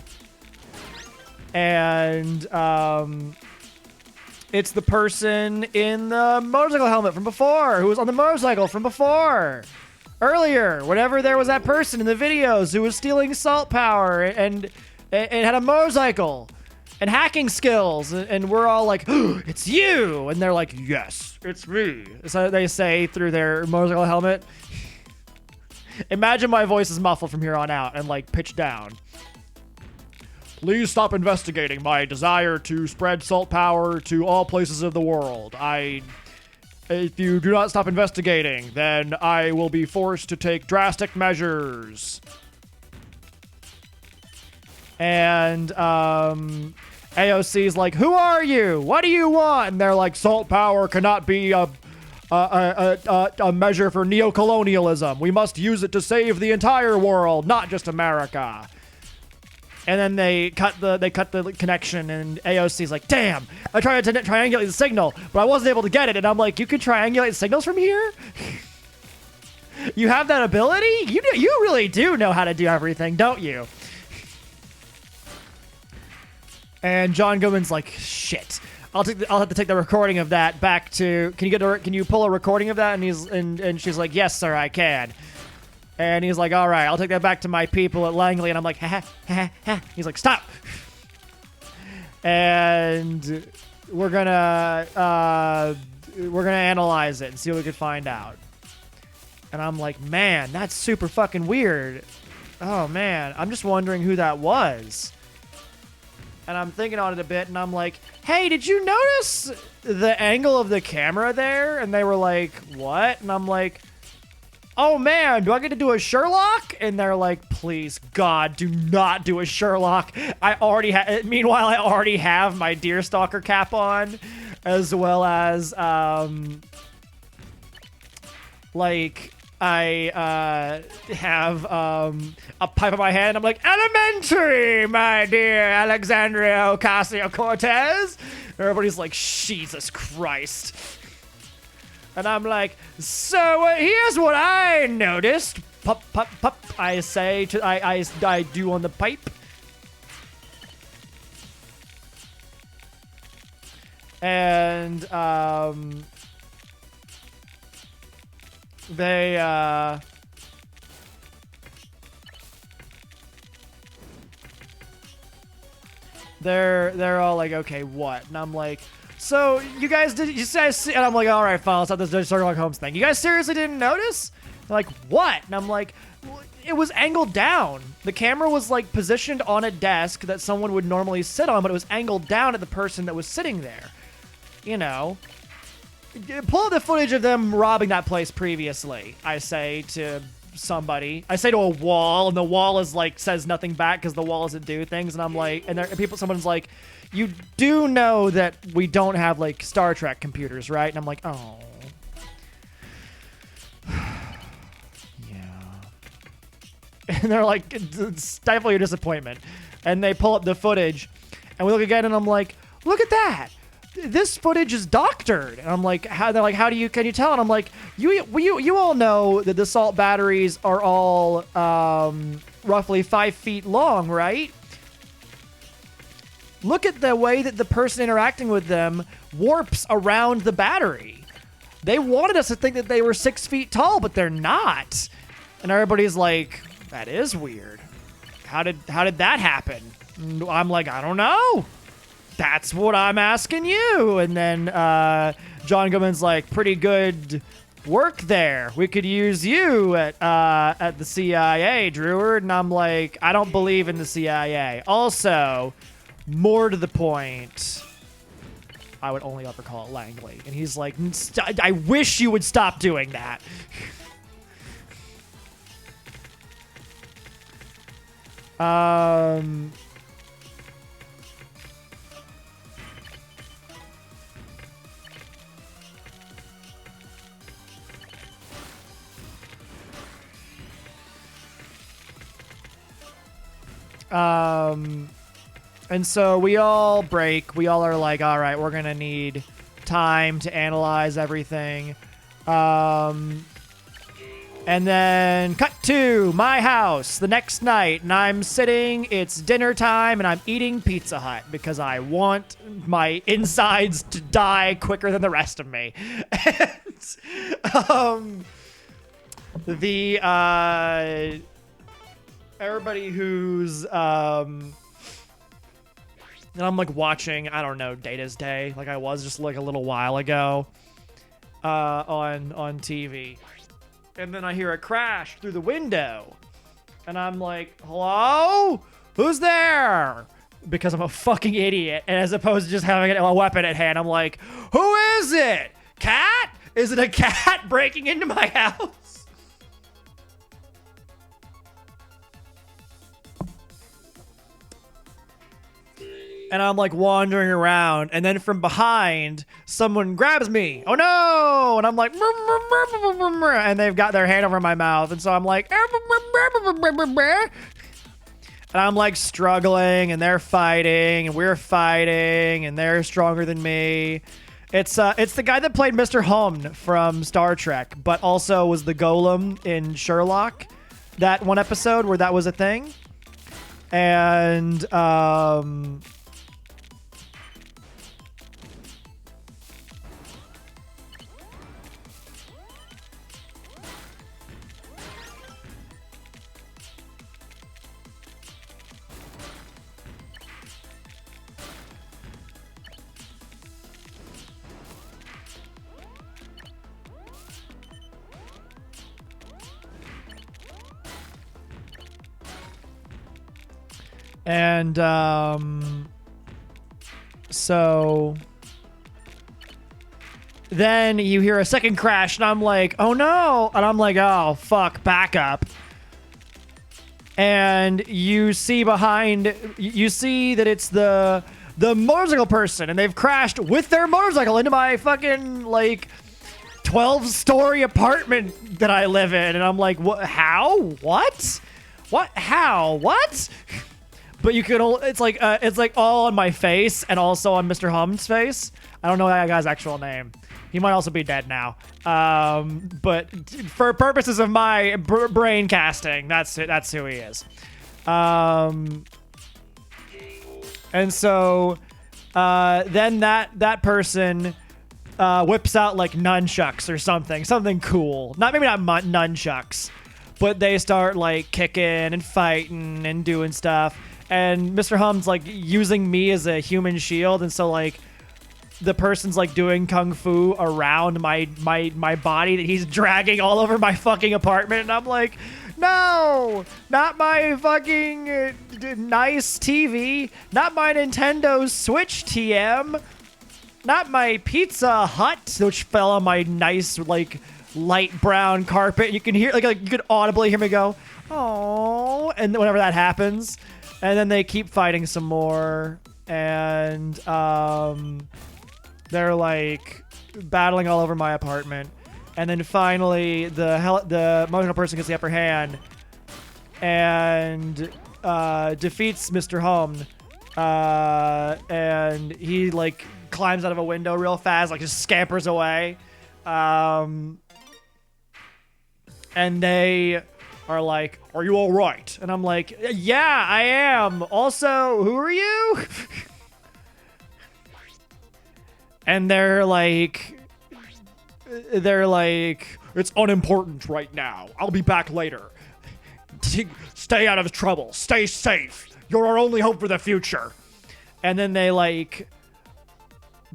And it's the person in the motorcycle helmet from before, who was on the motorcycle from before. Earlier, whenever there was that person in the videos who was stealing salt power and had a motorcycle. and hacking skills. And we're all like, oh, it's you. And they're like, yes, it's me. So they say through their motorcycle helmet. Imagine my voice is muffled from here on out and like pitched down. Please stop investigating my desire to spread salt power to all places of the world. If you do not stop investigating, then I will be forced to take drastic measures. And AOC's like, who are you? What do you want? And they're like, salt power cannot be a measure for neocolonialism. We must use it to save the entire world, not just America. And then they cut the connection, and AOC's like, damn, I tried to triangulate the signal, but I wasn't able to get it. And I'm like, you can triangulate signals from here? You have that ability? You really do know how to do everything, don't you? And John Goodman's like, shit. I'll have to take the recording of that back to. Can you pull a recording of that? And she's like, yes, sir, I can. And he's like, all right, I'll take that back to my people at Langley. And I'm like, ha ha ha ha. He's like, stop. And we're gonna analyze it and see what we can find out. And I'm like, man, that's super fucking weird. Oh man, I'm just wondering who that was. And I'm thinking on it a bit, and I'm like, hey, did you notice the angle of the camera there? And they were like, what? And I'm like, oh man, do I get to do a Sherlock? And they're like, please, God, do not do a Sherlock. Meanwhile, I already have my Deerstalker cap on, as well as, I have a pipe in my hand. I'm like, elementary, my dear Alexandria Ocasio-Cortez. Everybody's like, Jesus Christ. And I'm like, so here's what I noticed. Pop, pop, pop. I say to I do on the pipe. And they're all like, okay, what? And I'm like, so you guys see? And I'm like, all right, fine, let's have this Sherlock Holmes thing. You guys seriously didn't notice? They're like, what? And I'm like, well, it was angled down. The camera was like positioned on a desk that someone would normally sit on, but it was angled down at the person that was sitting there. You know, pull up the footage of them robbing that place previously. I say to somebody, I say to a wall, and the wall is like says nothing back because the wall doesn't do things. And I'm like, someone's like, you do know that we don't have like Star Trek computers, right? And I'm like, oh, yeah. And they're like, stifle your disappointment. And they pull up the footage, and we look again, and I'm like, look at that. This footage is doctored. And I'm like, how? They're like, can you tell? And I'm like, you all know that the salt batteries are all roughly 5 feet long, right? Look at the way that the person interacting with them warps around the battery. They wanted us to think that they were 6 feet tall, but they're not. And everybody's like, that is weird. How did that happen? And I'm like, I don't know. That's what I'm asking you. And then John Goodman's like, pretty good work there. We could use you at the CIA, Dreward. And I'm like, I don't believe in the CIA. Also, more to the point, I would only ever call it Langley. And he's like, I wish you would stop doing that. And so we all break. We all are like, all right, we're going to need time to analyze everything. And then cut to my house the next night, and I'm sitting, it's dinner time, and I'm eating Pizza Hut because I want my insides to die quicker than the rest of me. And, everybody who's And I'm like watching, I don't know, Data's Day, like I was just like a little while ago, on TV. And then I hear a crash through the window. And I'm like, hello? Who's there? Because I'm a fucking idiot. And as opposed to just having a weapon at hand, I'm like, who is it? Cat? Is it a cat breaking into my house? And I'm like wandering around, and then from behind, someone grabs me. Oh no! And I'm like, and they've got their hand over my mouth, and so I'm like, and I'm like struggling, and they're fighting, and we're fighting, and they're stronger than me. It's the guy that played Mr. Home from Star Trek, but also was the Golem in Sherlock. That one episode where that was a thing. And so then you hear a second crash, and I'm like, oh no, and I'm like, oh fuck, back up. And you see behind, you see that it's the motorcycle person, and they've crashed with their motorcycle into my fucking like 12-story apartment that I live in. And I'm like, what? How? What? How? What? But you could, it's like all on my face and also on Mr. Hum's face. I don't know that guy's actual name. He might also be dead now. But for purposes of my brain casting, that's who he is. And so then that person whips out like nunchucks or something cool. Maybe not nunchucks, but they start like kicking and fighting and doing stuff. And Mr. Hum's like using me as a human shield, and so like the person's like doing kung fu around my body that he's dragging all over my fucking apartment, and I'm like, no, not my fucking nice TV, not my Nintendo Switch TM, not my Pizza Hut, which fell on my nice like light brown carpet. You can hear like you could audibly hear me go, oh, and whenever that happens. And then they keep fighting some more, and they're like battling all over my apartment. And then finally, the motorcycle person gets the upper hand and defeats Mr. Home. And he like climbs out of a window real fast, like just scampers away. And they are like, are you all right? And I'm like, yeah, I am. Also, who are you? And they're like, it's unimportant right now. I'll be back later. Stay out of trouble. Stay safe. You're our only hope for the future. And then they like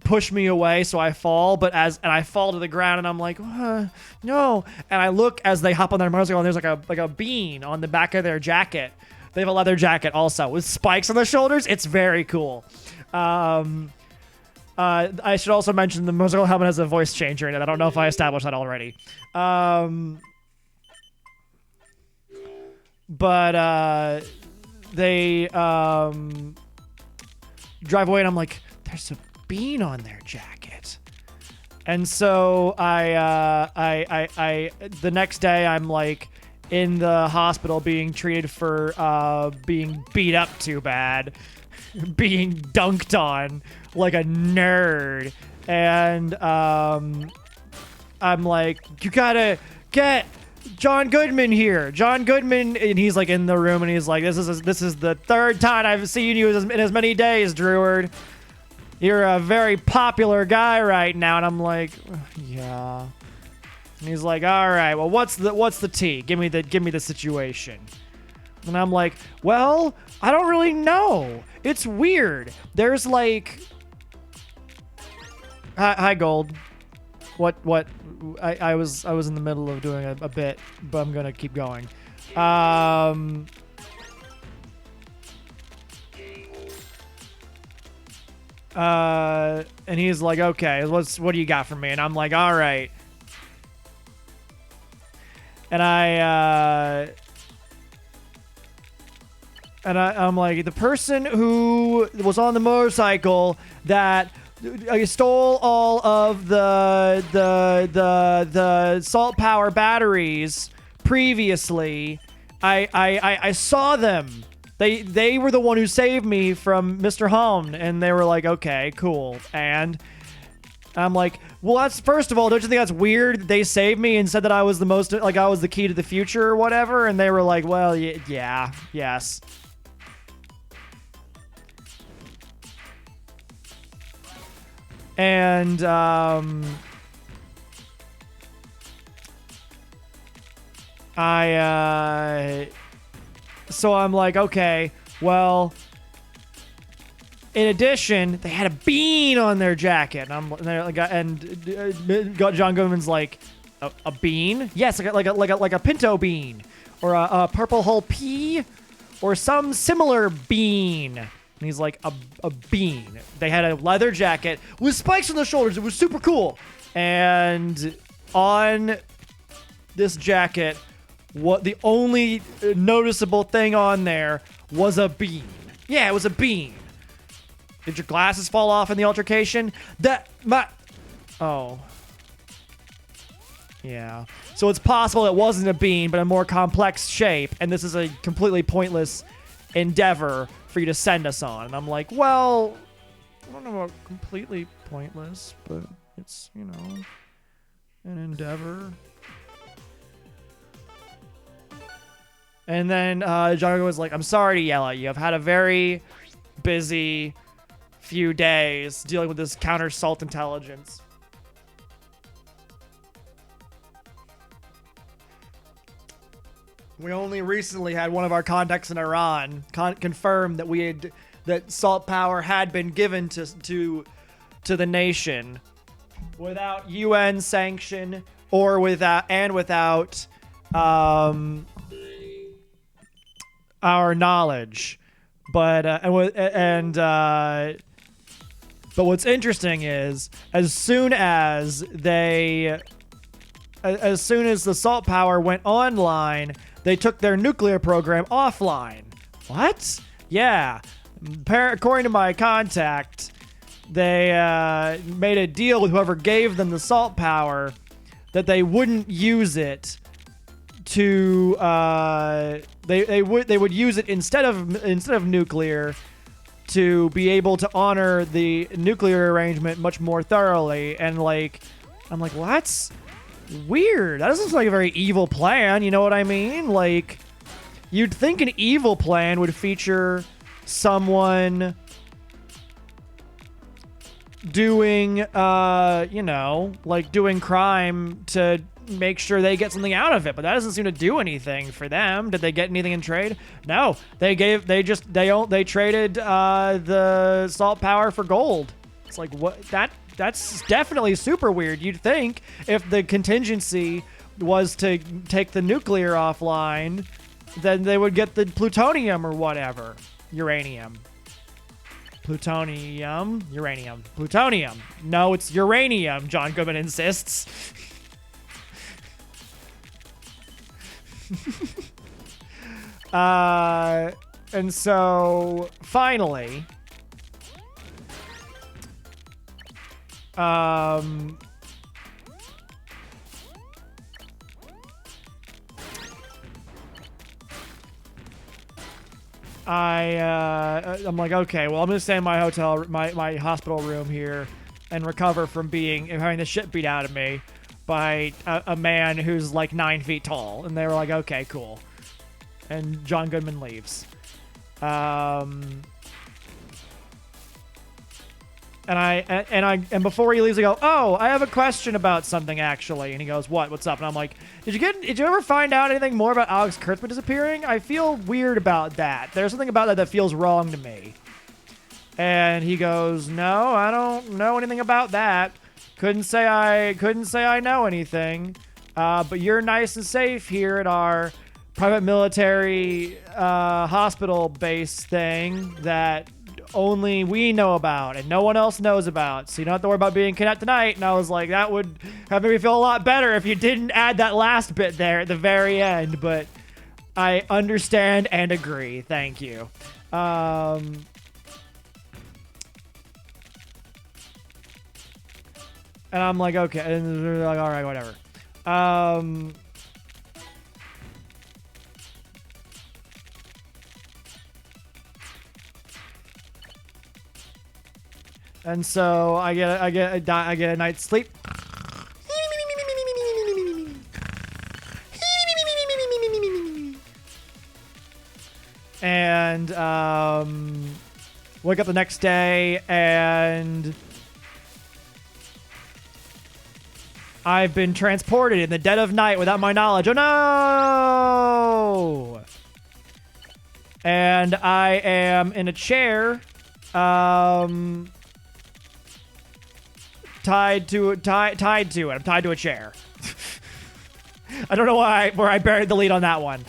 push me away, so I fall, and I fall to the ground, and I'm like, no. And I look as they hop on their motorcycle, and there's like a bean on the back of their jacket. They have a leather jacket also with spikes on the shoulders. It's very cool. I should also mention the motorcycle helmet has a voice changer in it. I don't know if I established that already. But they drive away, and I'm like, there's a bean on their jacket. And so I the next day I'm like in the hospital being treated for being beat up too bad, being dunked on like a nerd. And I'm like, you gotta get John Goodman here. John Goodman, and he's like in the room, and he's like, this is the third time I've seen you in as many days, Dreward. You're a very popular guy right now. And I'm like, yeah. And he's like, all right, well, what's the tea? Give me the situation. And I'm like, well, I don't really know. It's weird. There's like... Hi, Gold. What? I was in the middle of doing a bit, but I'm gonna keep going. And he's like, okay, what do you got for me? And I'm like, all right. And I'm like, the person who was on the motorcycle that stole all of the salt power batteries previously, I saw them. They were the one who saved me from Mr. Hone, and they were like, okay, cool. And I'm like, well, that's, first of all, don't you think that's weird? They saved me and said that I was the most, like, I was the key to the future or whatever, and they were like, well, yeah, yes. And, so I'm like, okay, well, in addition, they had a bean on their jacket, and John Goodman's like, a bean? Yes, like a pinto bean, or a purple hull pea, or some similar bean. And he's like, a bean. They had a leather jacket with spikes on the shoulders. It was super cool. And on this jacket, what the only noticeable thing on there was a bean. Yeah, it was a bean. Did your glasses fall off in the altercation? Oh. Yeah. So it's possible it wasn't a bean, but a more complex shape, and this is a completely pointless endeavor for you to send us on. And I'm like, well, I don't know about completely pointless, but it's, you know, an endeavor. And then John was like, I'm sorry to yell at you. I've had a very busy few days dealing with this counter salt intelligence. We only recently had one of our contacts in Iran confirm that that salt power had been given to the nation without UN sanction or without our knowledge. But what's interesting is as soon as the salt power went online, they took their nuclear program offline. What? Yeah. According to my contact, they made a deal with whoever gave them the salt power that they wouldn't use it to they would use it instead of nuclear to be able to honor the nuclear arrangement much more thoroughly. And like, I'm like, well, that's weird. That doesn't sound like a very evil plan, you know what I mean? Like, you'd think an evil plan would feature someone doing doing crime to make sure they get something out of it, but that doesn't seem to do anything for them. Did they get anything in trade? No. They traded the salt power for gold. It's like, what? That's definitely super weird. You'd think if the contingency was to take the nuclear offline, then they would get the plutonium or whatever. Uranium. Plutonium. Uranium. Plutonium. No, it's uranium, John Goodman insists. And so finally, I'm like, okay, well, I'm gonna stay in my my hospital room here and recover from having the shit beat out of me by a man who's like 9 feet tall. And they were like, okay, cool. And John Goodman leaves. And before he leaves, I go, oh, I have a question about something actually. And he goes, what? What's up? And I'm like, did you ever find out anything more about Alex Kurtzman disappearing? I feel weird about that. There's something about that feels wrong to me. And he goes, no, I don't know anything about that. Couldn't say I know anything. But you're nice and safe here at our private military hospital base thing that only we know about and no one else knows about, so you don't have to worry about being kidnapped tonight. And I was like, that would have made me feel a lot better if you didn't add that last bit there at the very end, but I understand and agree. Thank you. And I'm like, okay, and they're like, all right, whatever. And so I get a night's sleep. And wake up the next day and I've been transported in the dead of night without my knowledge. Oh no! And I am in a chair. Tied to it. I'm tied to a chair. I don't know where I buried the lead on that one.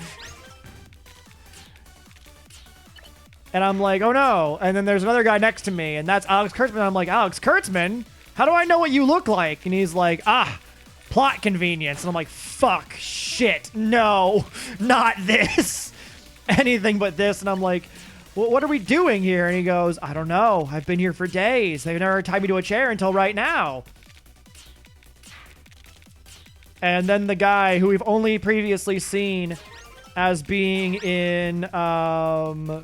And I'm like, oh no. And then there's another guy next to me, and that's Alex Kurtzman. I'm like, Alex Kurtzman? How do I know what you look like? And he's like, plot convenience. And I'm like, fuck, shit, no, not this. Anything but this. And I'm like, well, what are we doing here? And he goes, I don't know. I've been here for days. They've never tied me to a chair until right now. And then the guy who we've only previously seen as being in the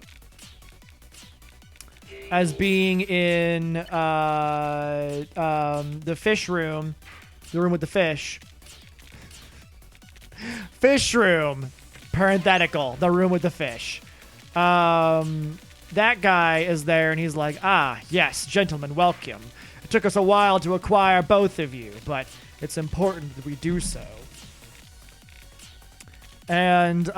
fish room, the room with the fish. Fish room, parenthetical, the room with the fish. That guy is there and he's like, yes, gentlemen, welcome. It took us a while to acquire both of you, but it's important that we do so. And,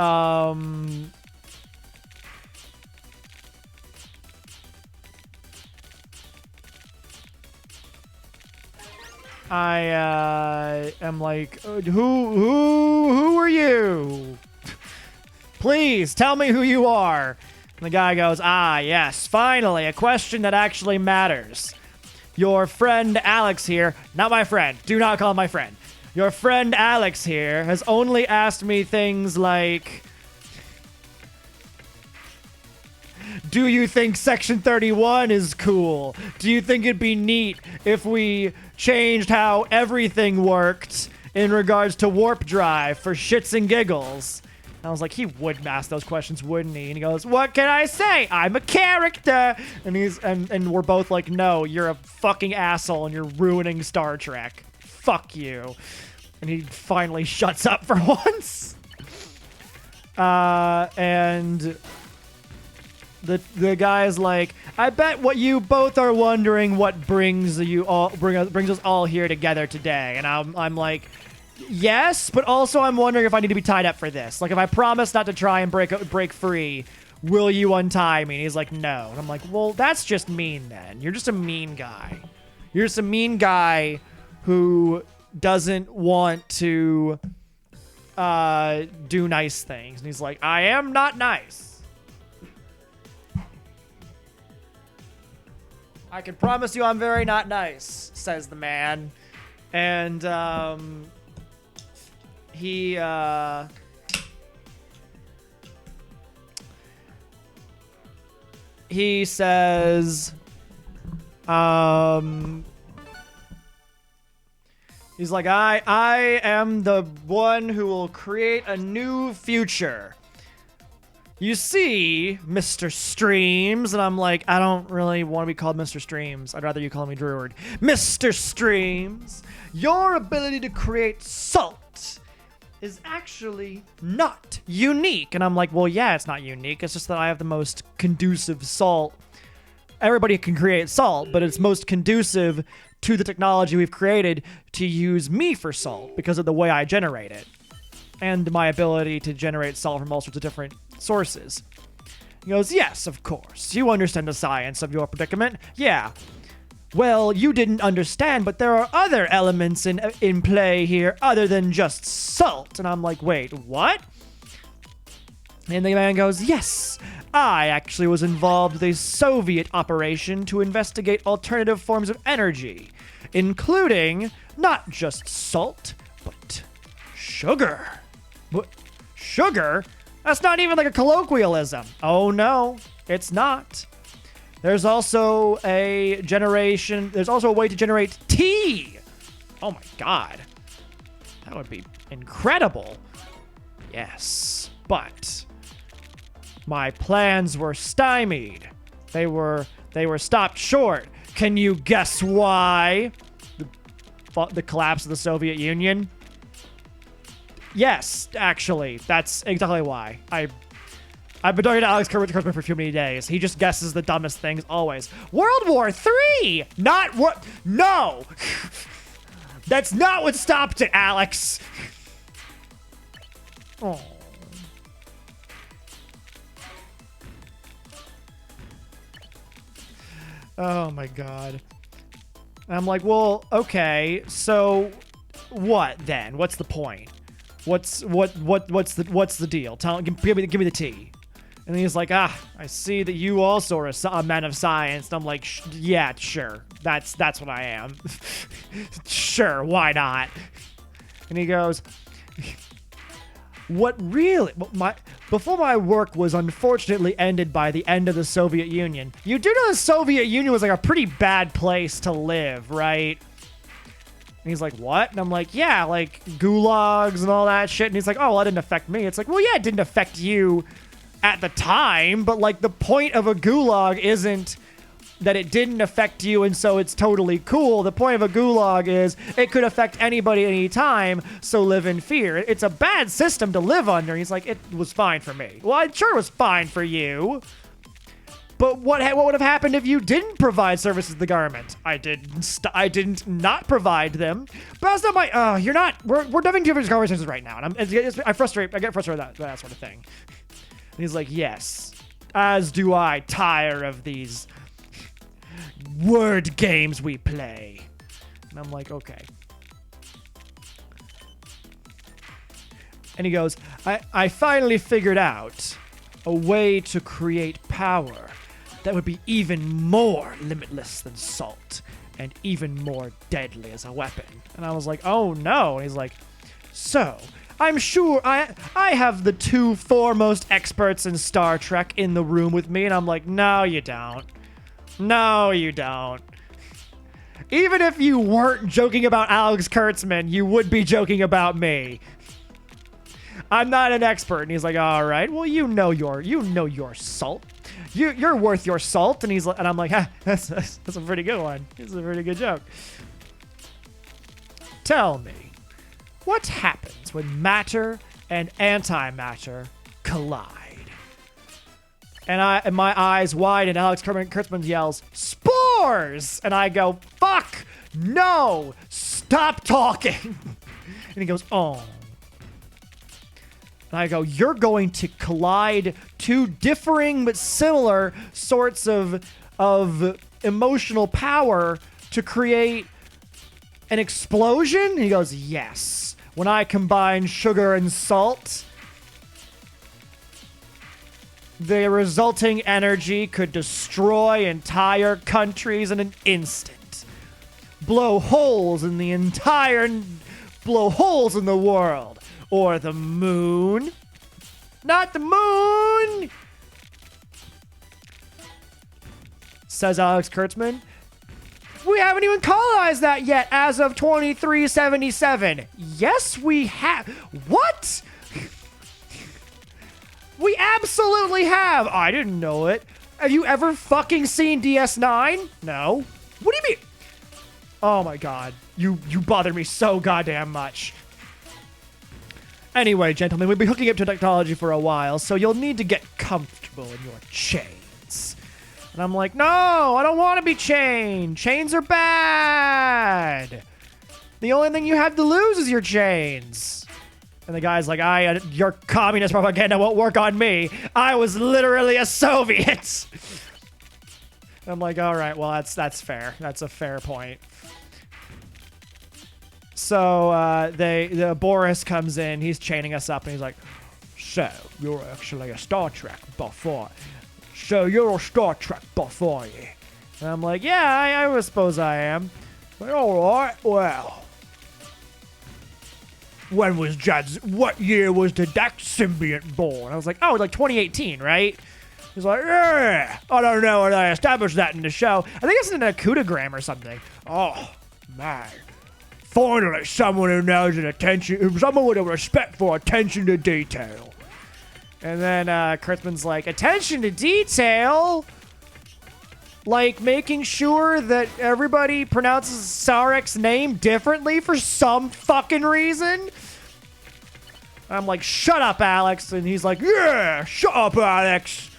I am like, who are you? Please tell me who you are. And the guy goes, yes, finally, a question that actually matters. Your friend Alex here, not my friend, do not call him my friend. Your friend Alex here has only asked me things like, do you think Section 31 is cool? Do you think it'd be neat if we changed how everything worked in regards to warp drive for shits and giggles? And I was like, he would ask those questions, wouldn't he? And he goes, what can I say? I'm a character. And we're both like, no, you're a fucking asshole and you're ruining Star Trek. Fuck you. And he finally shuts up for once. And the guy's like, I bet what you both are wondering what brings us all here together today. And I'm like, yes, but also I'm wondering if I need to be tied up for this. Like, if I promise not to try and break free, will you untie me? And he's like, no. And I'm like, well, that's just mean then. You're just a mean guy. You're just a mean guy who doesn't want to do nice things. And he's like, I am not nice. I can promise you I'm very not nice, says the man. And he says, he's like, I am the one who will create a new future. You see, Mr. Streams. And I'm like, I don't really want to be called Mr. Streams. I'd rather you call me Druid. Mr. Streams, your ability to create salt is actually not unique. And I'm like, well, yeah, it's not unique. It's just that I have the most conducive salt everybody can create salt, but it's most conducive to the technology we've created to use me for salt because of the way I generate it and my ability to generate salt from all sorts of different sources. He goes, yes, of course. You understand the science of your predicament. Yeah. Well, you didn't understand, but there are other elements in play here other than just salt. And I'm like, wait, what? And the man goes, yes, I actually was involved with a Soviet operation to investigate alternative forms of energy, including not just salt, but sugar. What? Sugar? That's not even like a colloquialism. Oh no, it's not. There's also a way to generate tea. Oh my god. That would be incredible. Yes, but my plans were stymied. They were stopped short. Can you guess why? The collapse of the Soviet Union? Yes, actually, that's exactly why. I've been talking to Alex Kurtzman for too many days. He just guesses the dumbest things always. World War III! Not what? No! That's not what stopped it, Alex! Oh. Oh my god. I'm like, well, okay, so what then? What's the point? What's the deal? Give me the tea. And he's like, I see that you also are a man of science. And I'm like, yeah, sure. That's what I am. Sure, why not? And he goes, before my work was unfortunately ended by the end of the Soviet Union. You do know the Soviet Union was like a pretty bad place to live, right? And he's like, what? And I'm like, yeah, like gulags and all that shit. And he's like, oh, well, that didn't affect me. It's like, well, yeah, it didn't affect you at the time, but like the point of a gulag isn't that it didn't affect you and so it's totally cool. The point of a gulag is it could affect anybody anytime, so live in fear. It's a bad system to live under. And he's like, it was fine for me. Well, I'm sure it was fine for you. But what would have happened if you didn't provide services to the government? I didn't not provide them. But that's not my. You're not. We're having different conversations right now, and I get frustrated with that sort of thing. And he's like, yes, as do I. Tire of these word games we play. And I'm like, okay. And he goes, I finally figured out a way to create power that would be even more limitless than salt and even more deadly as a weapon. And I was like, oh no. And he's like, so I'm sure I have the two foremost experts in Star Trek in the room with me. And I'm like, no, you don't. No, you don't. Even if you weren't joking about Alex Kurtzman, you would be joking about me. I'm not an expert. And he's like, all right, well, you know your salt. You're worth your salt. And I'm like, that's a pretty good one. It's a pretty good joke. Tell me, what happens when matter and antimatter collide? And my eyes wide, and Alex Kurtzman yells, spores! And I go, fuck, no, stop talking. And he goes, oh. And I go, you're going to collide two differing but similar sorts of emotional power to create an explosion? And he goes, yes. When I combine sugar and salt, the resulting energy could destroy entire countries in an instant. Blow holes in the world. Or the moon. Not the moon! Says Alex Kurtzman. We haven't even colonized that yet as of 2377. Yes, we have. What? We absolutely have. I didn't know it. Have you ever fucking seen DS9? No. What do you mean? Oh my god. You bother me so goddamn much. Anyway, gentlemen, we've been hooking up to technology for a while, so you'll need to get comfortable in your chains. And I'm like, no, I don't want to be chained. Chains are bad. The only thing you have to lose is your chains. And the guy's like, your communist propaganda won't work on me. I was literally a Soviet. And I'm like, all right, well, that's fair. That's a fair point. So the Boris comes in. He's chaining us up, and he's like, so you're actually a Star Trek buff, are you? So you're a Star Trek buff, are you? And I'm like, yeah, I suppose I am. But all right, well. What year was the Dax symbiont born? I was like, oh, like 2018, right? He's like, yeah. I don't know whether I established that in the show. I think it's in a Kudagram or something. Oh, man. Finally, someone who knows someone with a respect for attention to detail. And then Kurtzman's like, attention to detail? Like making sure that everybody pronounces Sarek's name differently for some fucking reason? I'm like, shut up, Alex. And he's like, yeah, shut up, Alex.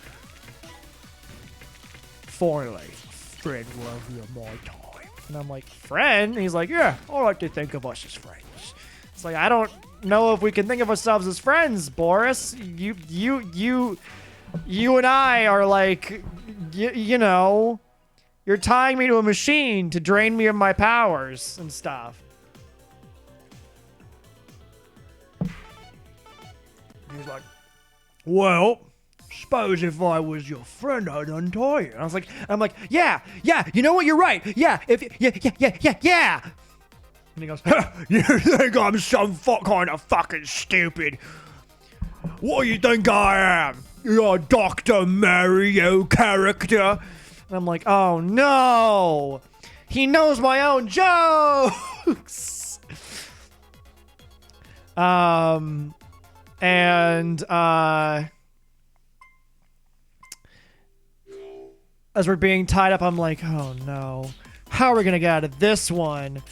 Finally, friend worthy of my time. And I'm like, friend? And he's like, yeah, I like to think of us as friends. It's like, I don't know if we can think of ourselves as friends, Boris. You and I are like, you know, you're tying me to a machine to drain me of my powers and stuff. He's like, well, suppose if I was your friend, I'd untie you. And I'm like, yeah, you know what? You're right. Yeah, yeah. And he goes, you think I'm some kind of fucking stupid? What do you think I am? You're a Dr. Mario character? And I'm like, oh no! He knows my own jokes! As we're being tied up, I'm like, oh no. How are we gonna get out of this one?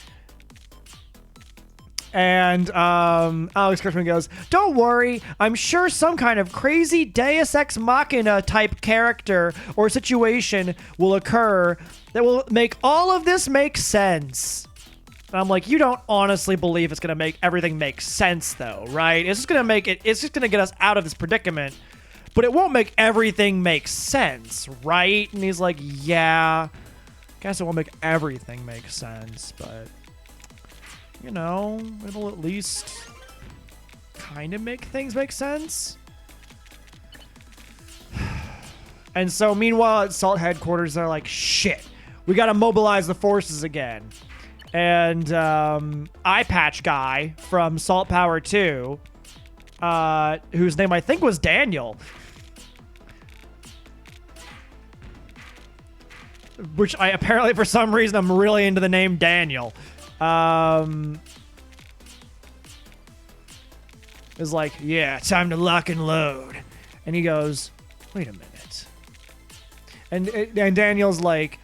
And Alex Kurtzman goes, don't worry, I'm sure some kind of crazy Deus Ex Machina type character or situation will occur that will make all of this make sense. And I'm like, you don't honestly believe it's gonna make everything make sense though, right? It's just gonna get us out of this predicament, but it won't make everything make sense, right? And he's like, yeah, guess it won't make everything make sense, but you know, it'll at least kind of make things make sense. And so, meanwhile, at Salt headquarters, they're like, shit, we gotta mobilize the forces again. And Eye Patch guy from Salt Power 2, whose name I think was Daniel, which I apparently, for some reason, I'm really into the name Daniel. Is like, yeah, time to lock and load. And he goes, wait a minute. And Daniel's like,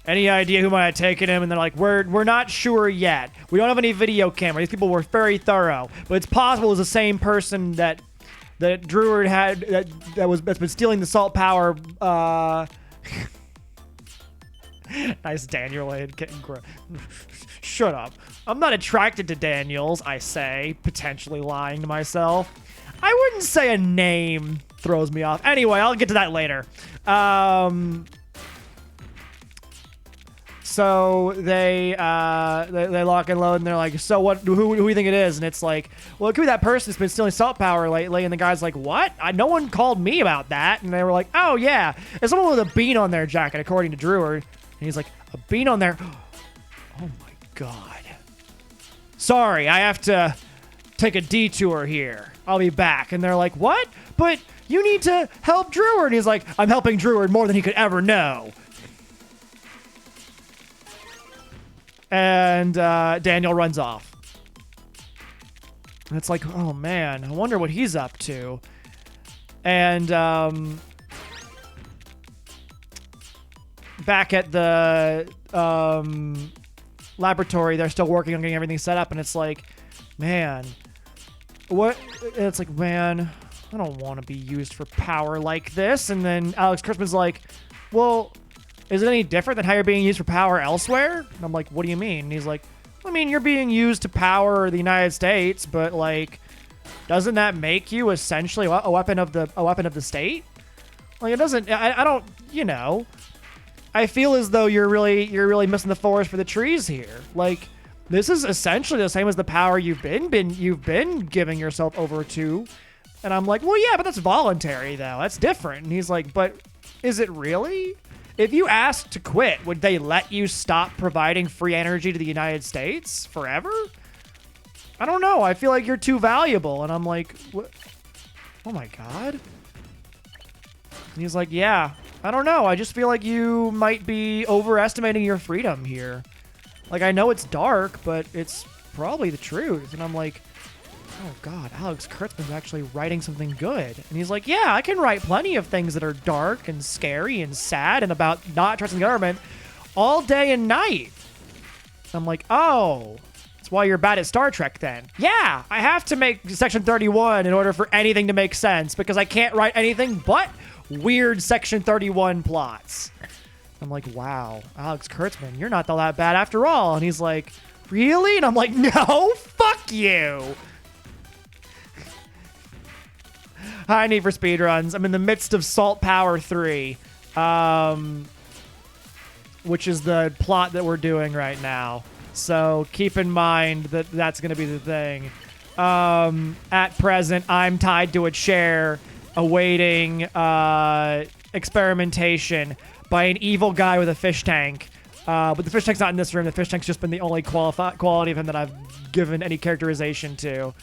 any idea who might have taken him? And they're like, we're not sure yet. We don't have any video camera. These people were very thorough, but it's possible it was the same person that Druid had that's been stealing the Salt Power. Nice Daniel and getting shut up. I'm not attracted to Daniels, I say, potentially lying to myself. I wouldn't say a name throws me off. Anyway, I'll get to that later. So they lock and load, and they're like, so what? Who do you think it is? And it's like, well, it could be that person that's been stealing Salt Power lately. And the guy's like, what? No one called me about that. And they were like, oh yeah, it's someone with a bean on their jacket, according to Druid. And he's like, a bean on there? Oh my god. Sorry, I have to take a detour here. I'll be back. And they're like, what? But you need to help Druid. And he's like, I'm helping Druid more than he could ever know. And Daniel runs off. And it's like, oh man, I wonder what he's up to. And back at the laboratory, they're still working on getting everything set up, and it's like, man, what? It's like, man, I don't want to be used for power like this. And then Alex Kurtzman's like, well, is it any different than how you're being used for power elsewhere? And I'm like, what do you mean? And he's like, I mean, you're being used to power the United States, but like, doesn't that make you essentially a weapon of the state? Like, it doesn't. I don't. You know, I feel as though you're really missing the forest for the trees here. Like, this is essentially the same as the power you've been giving yourself over to. And I'm like, well, yeah, but that's voluntary though. That's different. And he's like, but is it really? If you asked to quit, would they let you stop providing free energy to the United States forever? I don't know. I feel like you're too valuable. And I'm like, what? Oh my God. And he's like, yeah, I don't know. I just feel like you might be overestimating your freedom here. Like, I know it's dark, but it's probably the truth. And I'm like, oh God, Alex Kurtzman's actually writing something good. And he's like, yeah, I can write plenty of things that are dark and scary and sad and about not trusting the government all day and night. I'm like, oh, that's why you're bad at Star Trek then. Yeah, I have to make Section 31 in order for anything to make sense because I can't write anything but weird Section 31 plots. I'm like, wow, Alex Kurtzman, you're not all that bad after all. And he's like, really? And I'm like, no, fuck you. Hi, Need for Speedruns. I'm in the midst of Salt Power 3, which is the plot that we're doing right now. So keep in mind that that's going to be the thing. At present, I'm tied to a chair awaiting experimentation by an evil guy with a fish tank. But the fish tank's not in this room. The fish tank's just been the only quality of him that I've given any characterization to.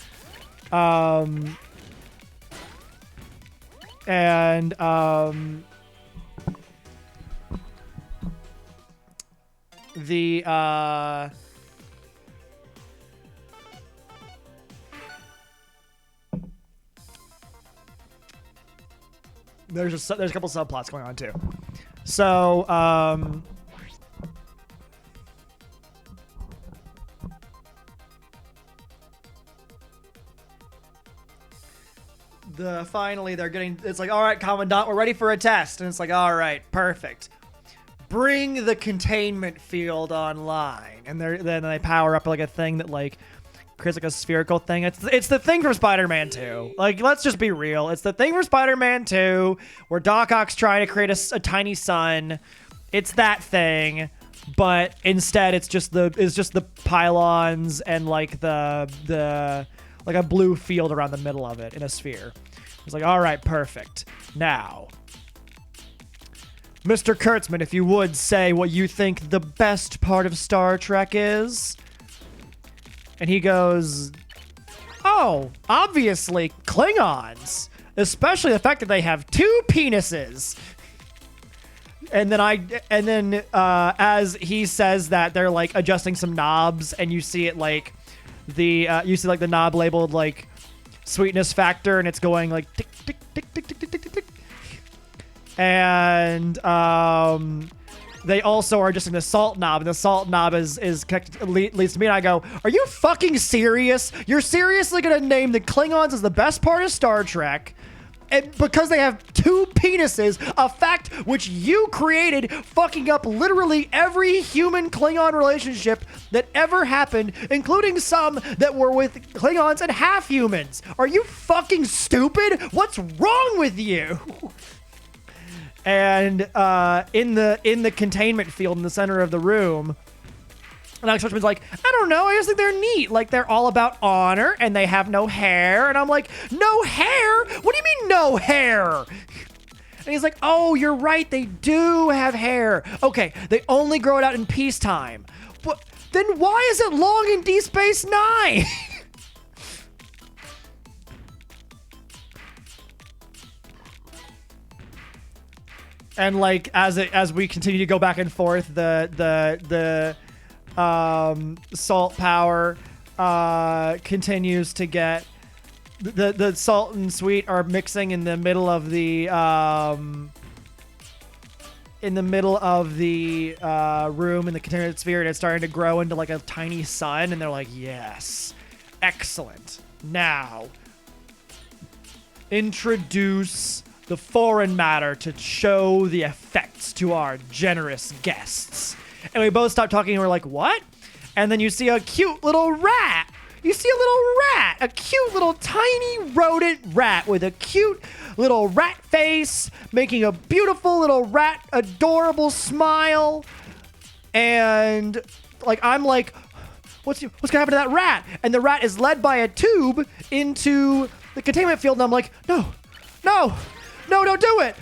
And there's a couple subplots going on too. So finally they're getting, it's like, all right, Commandant, we're ready for a test. And it's like, all right, perfect. Bring the containment field online. And then they power up like a thing that like creates like a spherical thing. It's the thing from Spider-Man 2. Like, let's just be real. It's the thing from Spider-Man 2 where Doc Ock's trying to create a tiny sun. It's that thing, but instead it's just the pylons and like the like a blue field around the middle of it in a sphere. It's like, all right, perfect. Now, Mr. Kurtzman, if you would say what you think the best part of Star Trek is. And he goes, oh, obviously Klingons, especially the fact that they have 2 penises. And then as he says that, they're like adjusting some knobs, and you see it like the knob labeled like sweetness factor, and it's going like tick tick tick tick tick tick tick tick. And they also are just in the salt knob, and the salt knob is connected, leads to me, and I go, are you fucking serious? You're seriously gonna name the Klingons as the best part of Star Trek? And because they have 2 penises, a fact which you created, fucking up literally every human Klingon relationship that ever happened, including some that were with Klingons and half humans. Are you fucking stupid? What's wrong with you? And in the containment field in the center of the room, and Alex Kurtzman's like, I don't know, I just think they're neat. Like, they're all about honor, and they have no hair. And I'm like, no hair? What do you mean no hair? And he's like, oh, you're right, they do have hair. Okay, they only grow it out in peacetime. But then why is it long in Deep Space Nine? And like, as we continue to go back and forth, the salt power continues to get the salt and sweet are mixing in the middle of the room in the containment sphere, and it's starting to grow into like a tiny sun, and they're like, yes, excellent. Now introduce the foreign matter to show the effects gifts to our generous guests. And we both stop talking and we're like, what? And then you see a cute little rat. You see a little rat, a cute little tiny rodent rat with a cute little rat face, making a beautiful little rat, adorable smile. And like, I'm like, what's gonna happen to that rat? And the rat is led by a tube into the containment field. And I'm like, no, don't do it.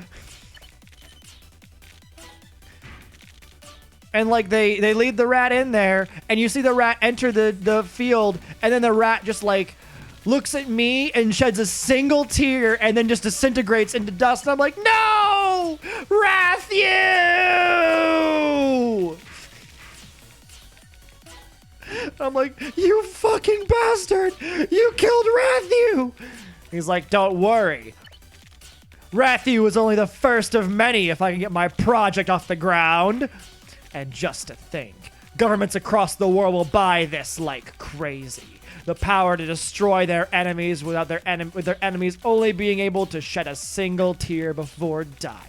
And like they lead the rat in there, and you see the rat enter the field, and then the rat just like looks at me and sheds a single tear and then just disintegrates into dust. And I'm like, no, Rathew! I'm like, you fucking bastard! You killed Rathew! He's like, don't worry. Rathew was only the first of many if I can get my project off the ground. And just to think, governments across the world will buy this like crazy. The power to destroy their enemies with their enemies only being able to shed a single tear before dying.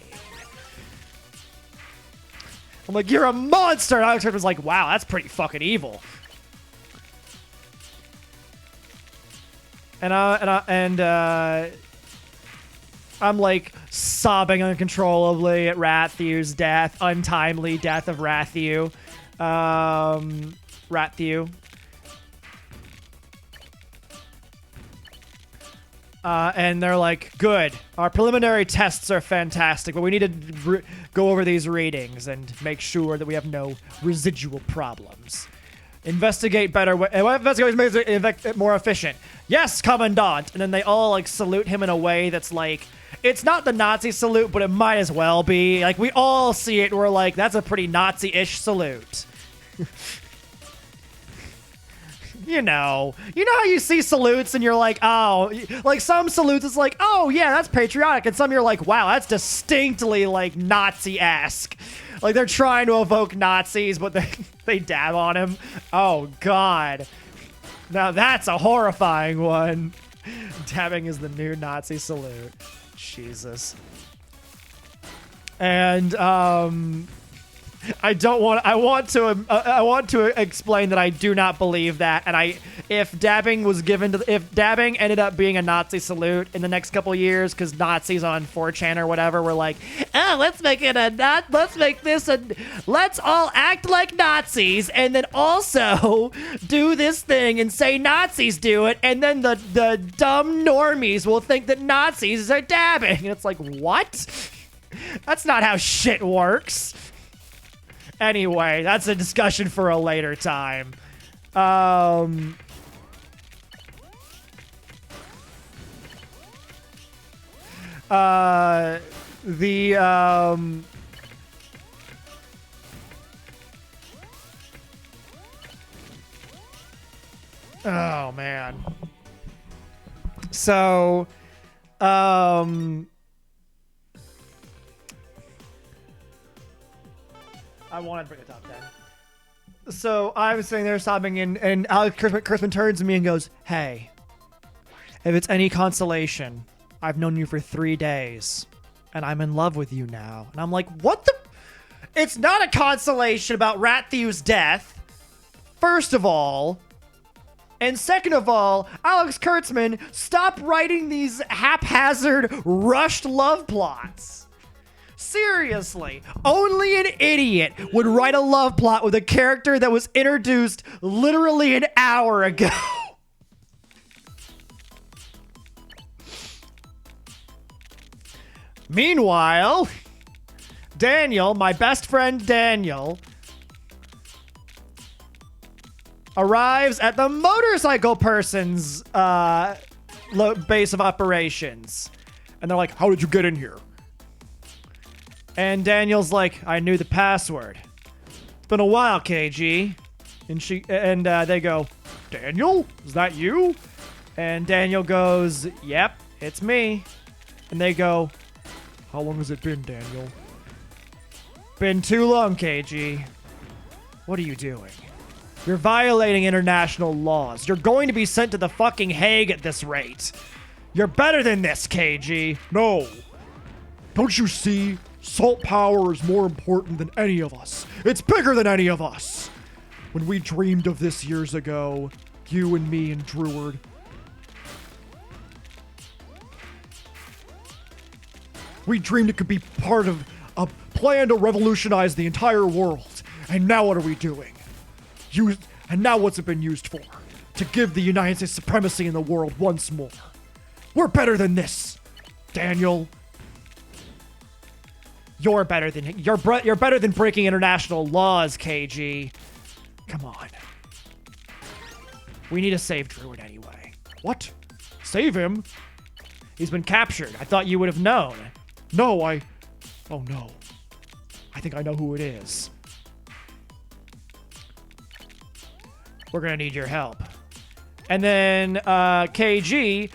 I'm like, you're a monster! And Alex was like, wow, that's pretty fucking evil. And I'm like sobbing uncontrollably at Rathew's death, untimely death of Rathew. Rathew. And they're like, good. Our preliminary tests are fantastic, but we need to go over these readings and make sure that we have no residual problems. Investigate better. Investigate makes it more efficient. Yes, Commandant. And then they all like salute him in a way that's like, it's not the Nazi salute, but it might as well be. Like, we all see it and we're like, that's a pretty Nazi-ish salute. You know how you see salutes and you're like, oh, like some salutes it's like, oh yeah, that's patriotic. And some you're like, wow, that's distinctly like Nazi-esque. Like they're trying to evoke Nazis, but they dab on him. Oh God. Now that's a horrifying one. Dabbing is the new Nazi salute. Jesus. And I want to explain that I do not believe that, and if dabbing ended up being a Nazi salute in the next couple years, because Nazis on 4chan or whatever were like, oh, let's all act like Nazis and then also do this thing and say Nazis do it, and then the dumb normies will think that Nazis are dabbing. And it's like, what? That's not how shit works. Anyway, that's a discussion for a later time. Oh, man. So, I wanted to bring a top 10. So I was sitting there sobbing, and Alex Kurtzman turns to me and goes, hey, if it's any consolation, I've known you for 3 days, and I'm in love with you now. And I'm like, what the? It's not a consolation about Rathew's death, first of all. And second of all, Alex Kurtzman, stop writing these haphazard, rushed love plots. Seriously, only an idiot would write a love plot with a character that was introduced literally an hour ago. Meanwhile, Daniel, my best friend Daniel, arrives at the motorcycle person's base of operations. And they're like, how did you get in here? And Daniel's like, I knew the password. It's been a while, KG. And they go, Daniel? Is that you? And Daniel goes, yep, it's me. And they go, how long has it been, Daniel? Been too long, KG. What are you doing? You're violating international laws. You're going to be sent to the fucking Hague at this rate. You're better than this, KG. No. Don't you see? Salt power is more important than any of us. It's bigger than any of us. When we dreamed of this years ago, you and me and Druid, we dreamed it could be part of a plan to revolutionize the entire world. And now what are we doing? And now what's it been used for? To give the United States supremacy in the world once more. We're better than this, Daniel. You're better than breaking international laws, KG. Come on. We need to save Druid anyway. What? Save him? He's been captured. I thought you would have known. No, oh no. I think I know who it is. We're gonna need your help. And then KG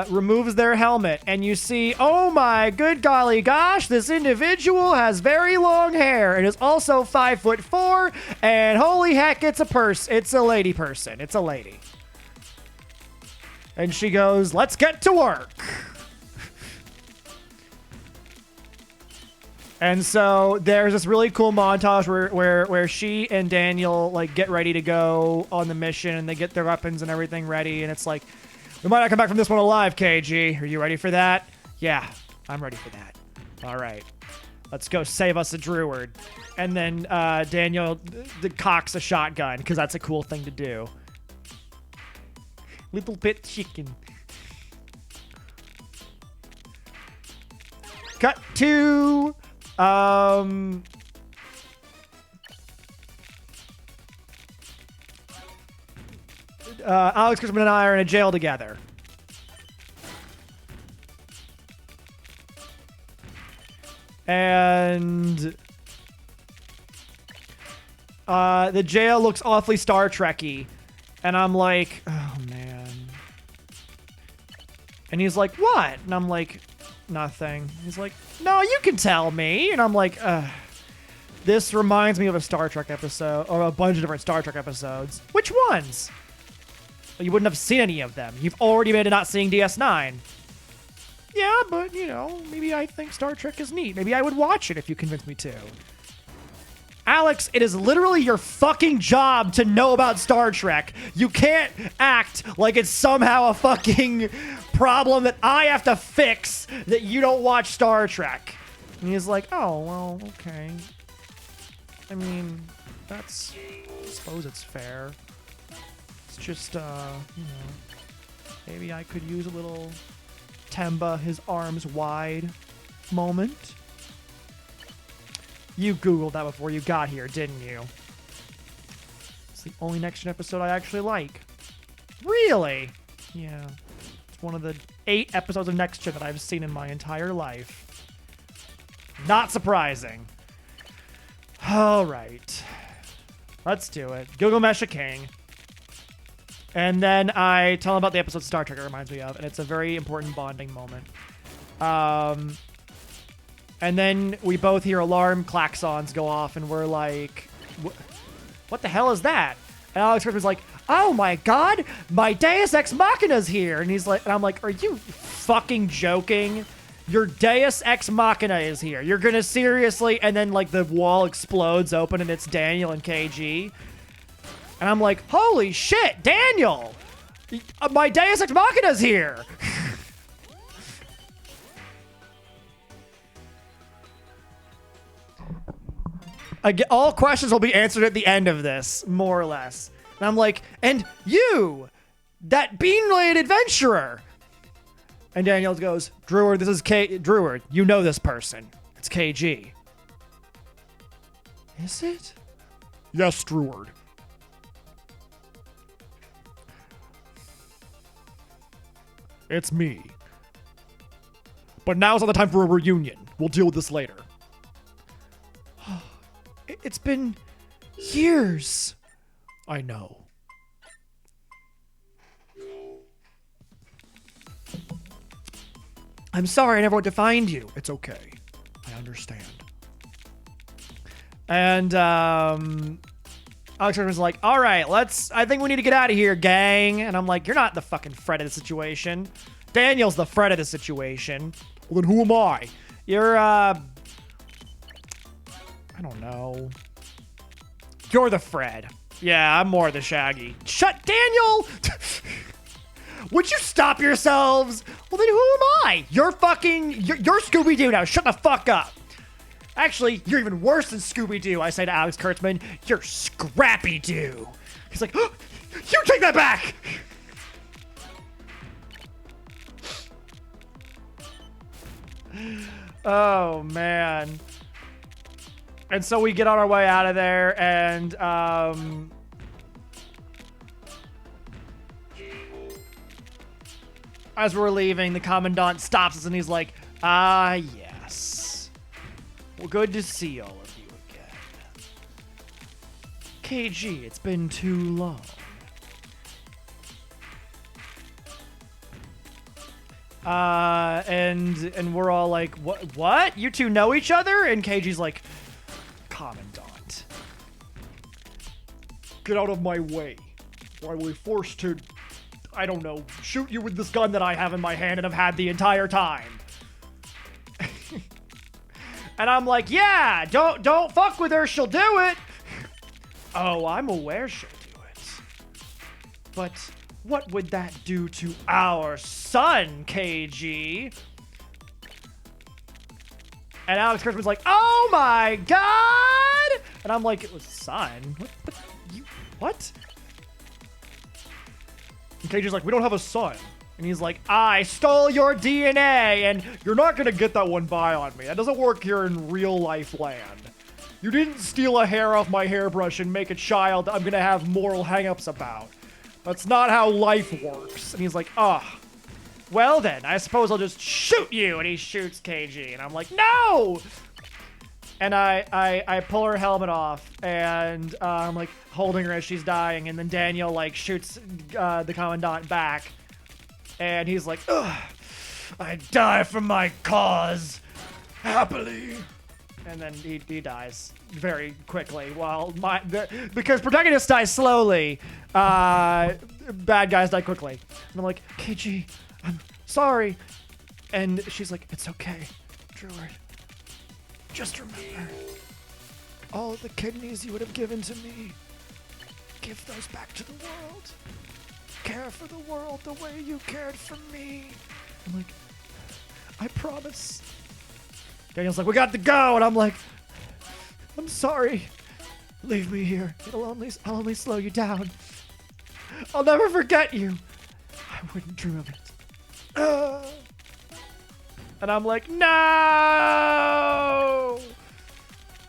removes their helmet, and you see, oh my good golly gosh, this individual has very long hair and is also 5'4", and holy heck, it's a lady person. It's a lady. And she goes, let's get to work. And so there's this really cool montage where she and Daniel like get ready to go on the mission, and they get their weapons and everything ready, and it's like, we might not come back from this one alive, KG. Are you ready for that? Yeah, I'm ready for that. All right. Let's go save us a Druid. And then Daniel cocks a shotgun, because that's a cool thing to do. Little bit chicken. Cut to... Alex Christmas and I are in a jail together. And the jail looks awfully Star Trek-y. And I'm like, oh man. And he's like, what? And I'm like, nothing. He's like, no, you can tell me. And I'm like, this reminds me of a Star Trek episode, or a bunch of different Star Trek episodes. Which ones? You wouldn't have seen any of them. You've already made it not seeing DS9. Yeah, but, you know, maybe I think Star Trek is neat. Maybe I would watch it if you convince me to. Alex, it is literally your fucking job to know about Star Trek. You can't act like it's somehow a fucking problem that I have to fix that you don't watch Star Trek. And he's like, oh, well, okay. I mean, I suppose it's fair. It's just, you know, maybe I could use a little Temba, his arms wide moment. You Googled that before you got here, didn't you? It's the only Next Gen episode I actually like. Really? Yeah. It's one of the 8 episodes of Next Gen that I've seen in my entire life. Not surprising. All right. Let's do it. Gilgamesh a King. And then I tell him about the episode Star Trek it reminds me of, and it's a very important bonding moment. And then we both hear alarm klaxons go off, and we're like, what the hell is that? And Alex Christmas is like, oh my god, my Deus Ex Machina's here. And he's like, and I'm like, are you fucking joking? Your Deus Ex Machina is here. You're gonna seriously, and then like the wall explodes open and it's Daniel and KG. And I'm like, holy shit, Daniel! My Deus Ex Machina's here! All questions will be answered at the end of this, more or less. And I'm like, and you! That bean-laid adventurer! And Daniel goes, Druid, this is Druid, you know this person. It's KG. Is it? Yes, Druid. It's me. But now's not the time for a reunion. We'll deal with this later. It's been years. I know. I'm sorry I never went to find you. It's okay. I understand. And Alex was like, all right, I think we need to get out of here, gang. And I'm like, you're not the fucking Fred of the situation. Daniel's the Fred of the situation. Well, then who am I? You're, I don't know. You're the Fred. Yeah, I'm more the Shaggy. Shut, Daniel! Would you stop yourselves? Well, then who am I? You're Scooby-Doo now. Shut the fuck up. Actually, you're even worse than Scooby-Doo, I say to Alex Kurtzman. You're Scrappy-Doo. He's like, oh, you take that back! Oh, man. And so we get on our way out of there, and, as we're leaving, the Commandant stops us, and he's like, ah, yes. Well, good to see all of you again. KG, it's been too long. And we're all like, what? You two know each other? And KG's like, Commandant, Get out of my way. Or I will be forced to, I don't know, shoot you with this gun that I have in my hand and have had the entire time. and I'm like, yeah, don't fuck with her, she'll do it. Oh, I'm aware she'll do it. But what would that do to our son, KG? And Alex Kurtzman's like, oh my god! And I'm like, it was son? What? And KG's like, we don't have a son. And he's like, I stole your DNA, and You're not gonna get that one by on me. That doesn't work here in real life land. You didn't steal a hair off my hairbrush and make a child I'm gonna have moral hangups about. That's not how life works. and he's like, well then, I suppose I'll just shoot you. And he shoots KG, and I'm like, no! And I pull her helmet off, and I'm like holding her as she's dying, and then Daniel like shoots the Commandant back, and he's like, ugh, I die for my cause, happily. And then he dies very quickly, while because protagonists die slowly, bad guys die quickly. And I'm like, KG, I'm sorry. And she's like, it's okay, Druid. Just remember, all the kidneys you would have given to me, give those back to the world. Care for the world the way you cared for me. I'm like, I promise. Daniel's like, we got to go. And I'm like, I'm sorry. Leave me here. I'll only slow you down. I'll never forget you. I wouldn't dream of it. And I'm like, no!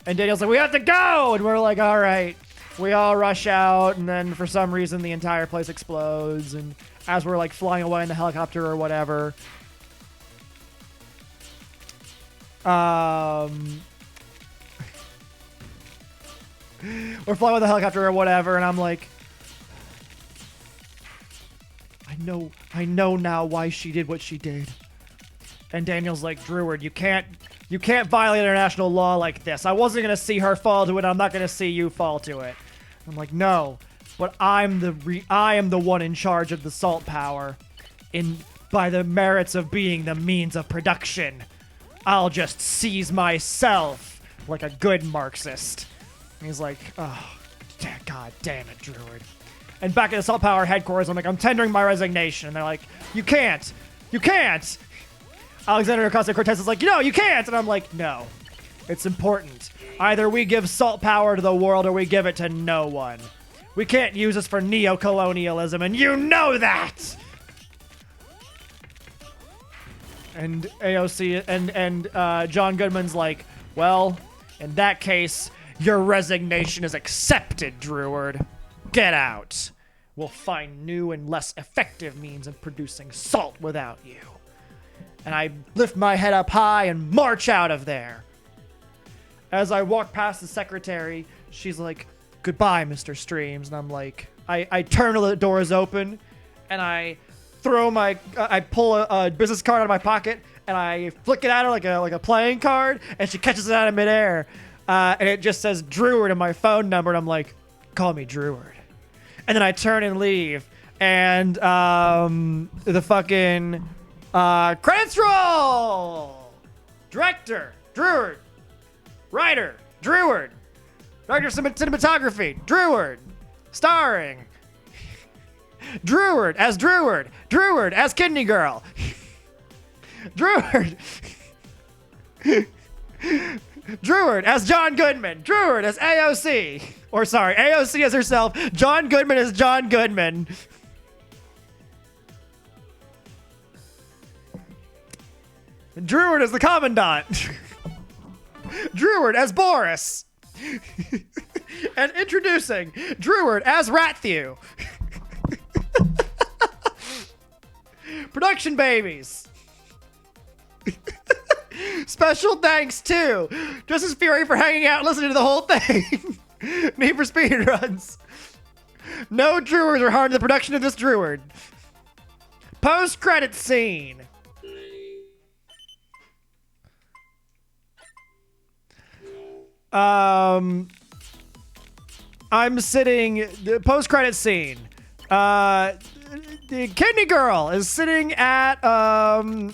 And Daniel's like, we have to go! And we're like, all right. We all rush out, and then for some reason the entire place explodes. And as we're like flying away in the helicopter or whatever, we're flying with the helicopter or whatever, and I'm like, I know now why she did what she did. And Daniel's like, Druid, you can't violate international law like this. I wasn't gonna see her fall to it. I'm not gonna see you fall to it. I'm like, no, but I am the one in charge of the salt power, by the merits of being the means of production. I'll just seize myself like a good Marxist. And he's like, oh, god damn it, Druid. And back at the salt power headquarters, I'm like, I'm tendering my resignation. And they're like, you can't. Alexander Ocasio-Cortez is like, no, you can't. And I'm like, no, it's important. Either we give salt power to the world or we give it to no one. We can't use this for neo-colonialism, and you know that! And AOC and John Goodman's like, well, in that case, your resignation is accepted, Druid. Get out. We'll find new and less effective means of producing salt without you. And I lift my head up high and march out of there. As I walk past the secretary, she's like, goodbye, Mr. Streams. And I'm like, I turn till the door is open, and I pull a business card out of my pocket, and I flick it at her like a playing card, and she catches it out of midair. And it just says Druid and my phone number, and I'm like, call me Druid. And then I turn and leave, and the fucking credits roll! Director, Druid. Writer, Druid. Director of cinematography, Druid. Starring Druid as Druid. Druid as Kidney Girl. Druid. Druid as John Goodman. Druid as AOC. Or sorry, AOC as herself. John Goodman as John Goodman. Druid as the Commandant. Druid as Boris. And introducing Druid as Rathew. Production babies. Special thanks to Justice Fury for hanging out and listening to the whole thing. Need for speed runs. No Druids are harmed in the production of this Druid. Post-credit scene. I'm sitting, the post-credit scene. The Kidney Girl is sitting at a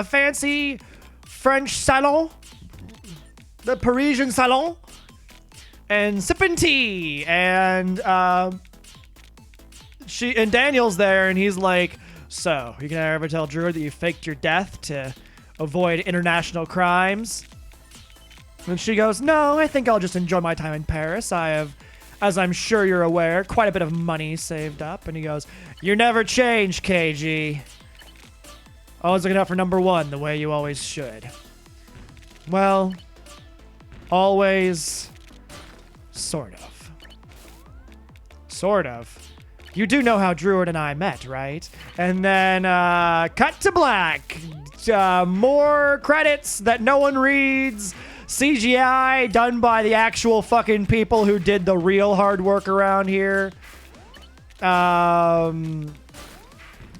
fancy French salon, the Parisian salon, and sipping tea, and Daniel's there, and he's like, "So, you can ever tell Drew that you faked your death to avoid international crimes?" And she goes, "No, I think I'll just enjoy my time in Paris. I have, as I'm sure you're aware, quite a bit of money saved up." And he goes, "You never change, KG. Always looking out for number one, the way you always should." Well, always, sort of. Sort of. You do know how Druid and I met, right? And then, cut to black. More credits that no one reads. CGI done by the actual fucking people who did the real hard work around here.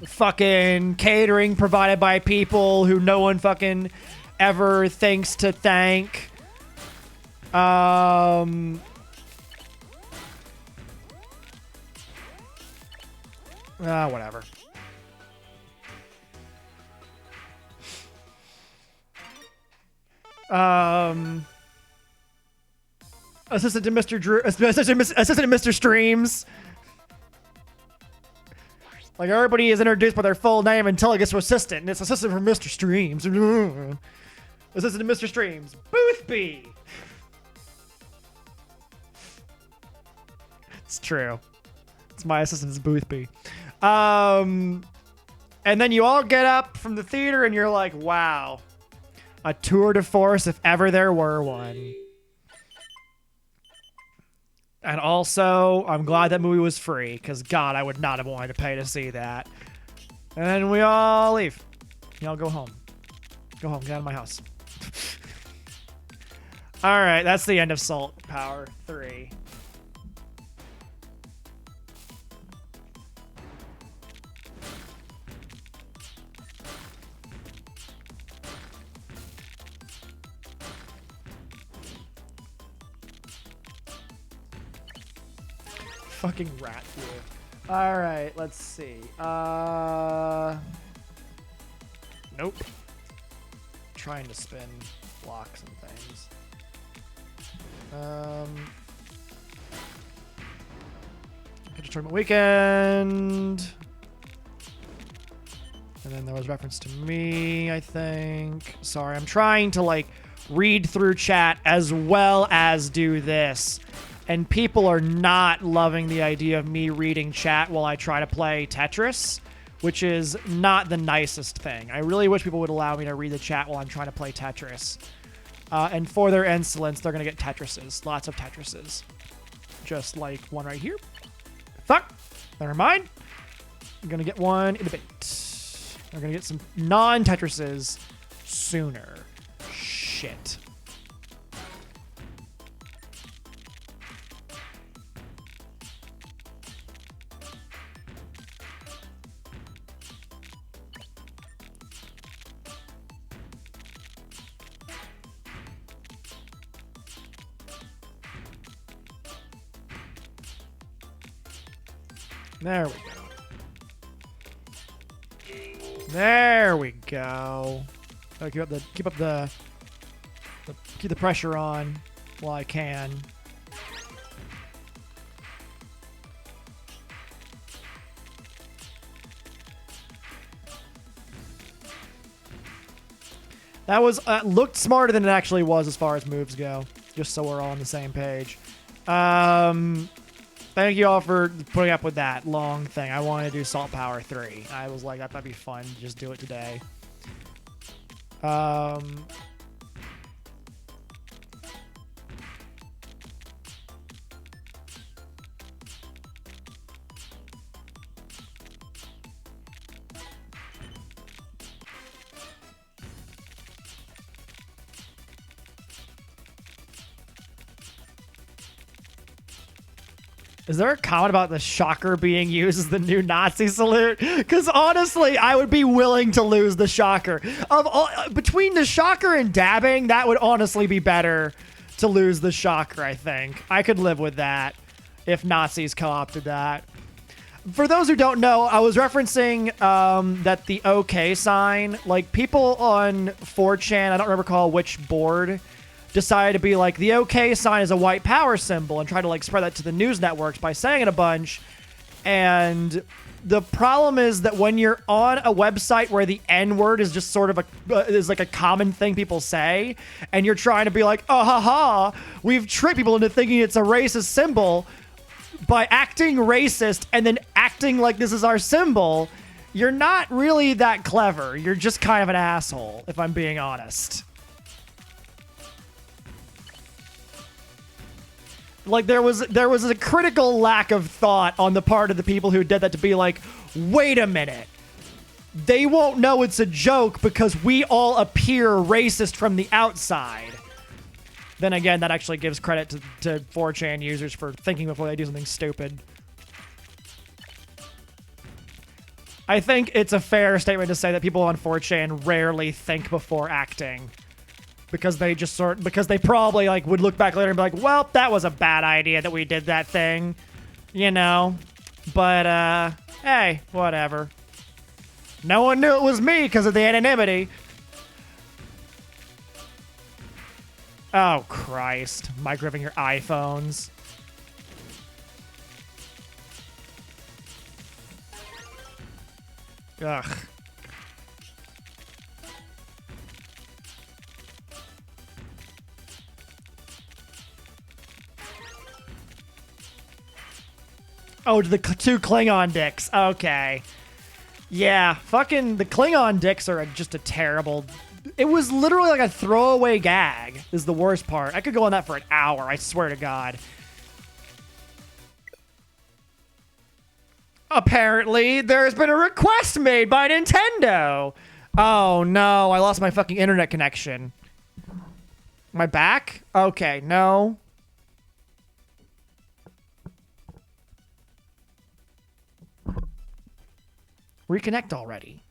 Fucking catering provided by people who no one fucking ever thinks to thank. Whatever. Assistant to Mr. Drew, assistant to Mr. Streams. Like, everybody is introduced by their full name until it gets to assistant, and it's assistant for Mr. Streams. Assistant to Mr. Streams. Boothby. It's true. It's my assistant's Boothby. And then you all get up from the theater and you're like, wow. A tour de force if ever there were one. And also, I'm glad that movie was free, because God, I would not have wanted to pay to see that. And then we all leave. Y'all go home. Go home, get out of my house. Alright, that's the end of Salt Power 3. Fucking rat here. Alright, let's see. Nope. Trying to spin blocks and things. Pitch Tournament Weekend. And then there was reference to me, I think. Sorry, I'm trying to, like, read through chat as well as do this. And people are not loving the idea of me reading chat while I try to play Tetris, which is not the nicest thing. I really wish people would allow me to read the chat while I'm trying to play Tetris. And for their insolence, they're going to get Tetrises. Lots of Tetrises. Just like one right here. Fuck. Never mind. I'm going to get one in a bit. I'm going to get some non-Tetrises sooner. Shit. There we go. There we go. Keep the pressure on while I can. That was looked smarter than it actually was as far as moves go. Just so we're all on the same page. Thank you all for putting up with that long thing. I wanted to do Salt Power 3. I was like, that'd be fun to just do it today. Is there a comment about the shocker being used as the new Nazi salute? Because honestly, I would be willing to lose the shocker. Between the shocker and dabbing, that would honestly be better to lose the shocker, I think. I could live with that if Nazis co-opted that. For those who don't know, I was referencing that the OK sign, like people on 4chan, I don't recall which board, decided to be like, the OK sign is a white power symbol and try to like spread that to the news networks by saying it a bunch. And the problem is that when you're on a website where the N word is just sort of is like a common thing people say, and you're trying to be like, oh, ha, ha, we've tricked people into thinking it's a racist symbol by acting racist and then acting like this is our symbol, you're not really that clever. You're just kind of an asshole, if I'm being honest. Like, there was a critical lack of thought on the part of the people who did that to be like, wait a minute. They won't know it's a joke because we all appear racist from the outside. Then again, that actually gives credit to 4chan users for thinking before they do something stupid. I think it's a fair statement to say that people on 4chan rarely think before acting. Because they probably like would look back later and be like, well, that was a bad idea that we did that thing, you know. But hey, whatever. No one knew it was me because of the anonymity. Oh Christ, microwaving your iPhones. Ugh. Oh, the two Klingon dicks. Okay. Yeah, fucking the Klingon dicks are just a terrible... It was literally like a throwaway gag is the worst part. I could go on that for an hour, I swear to God. Apparently, there's been a request made by Nintendo. Oh, no. I lost my fucking internet connection. Am I back? Okay, no. Reconnect already.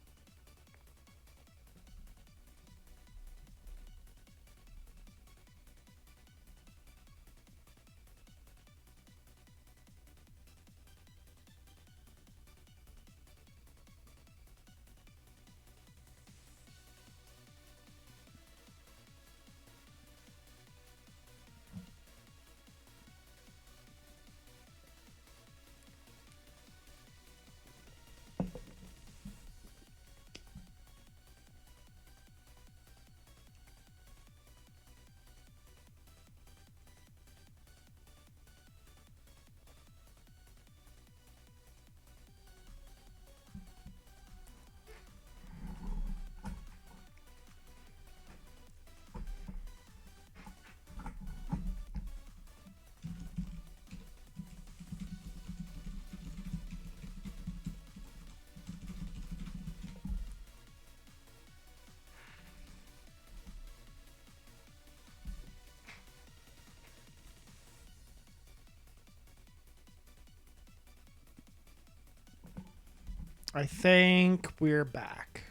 I think we're back.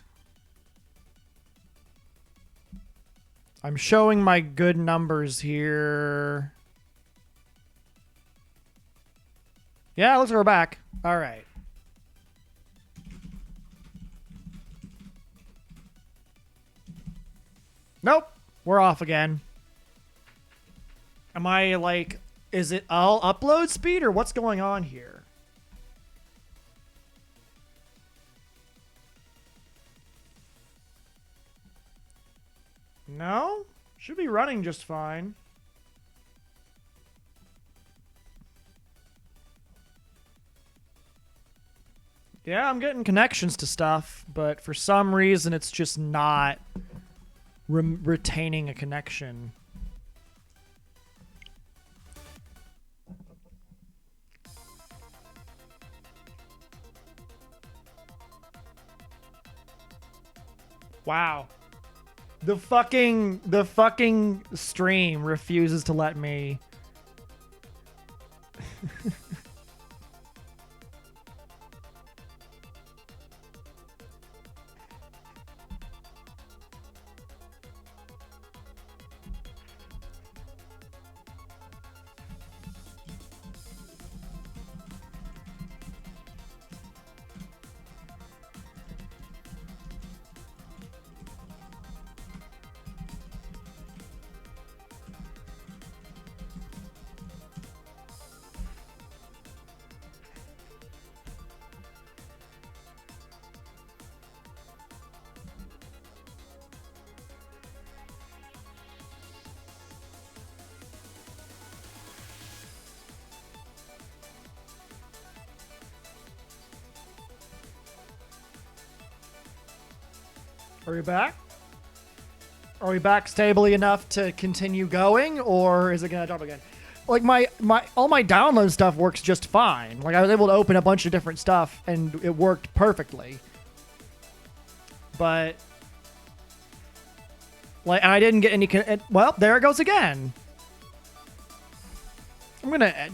I'm showing my good numbers here. Yeah, it looks like we're back. All right. Nope. We're off again. Am I like, is it all upload speed or what's going on here? No? Should be running just fine. Yeah, I'm getting connections to stuff, but for some reason it's just not retaining a connection. Wow. The fucking stream refuses to let me. Are we back? Are we back stably enough to continue going, or is it gonna drop again? Like my all my download stuff works just fine. Like I was able to open a bunch of different stuff and it worked perfectly. But like I didn't get any well, there it goes again. I'm gonna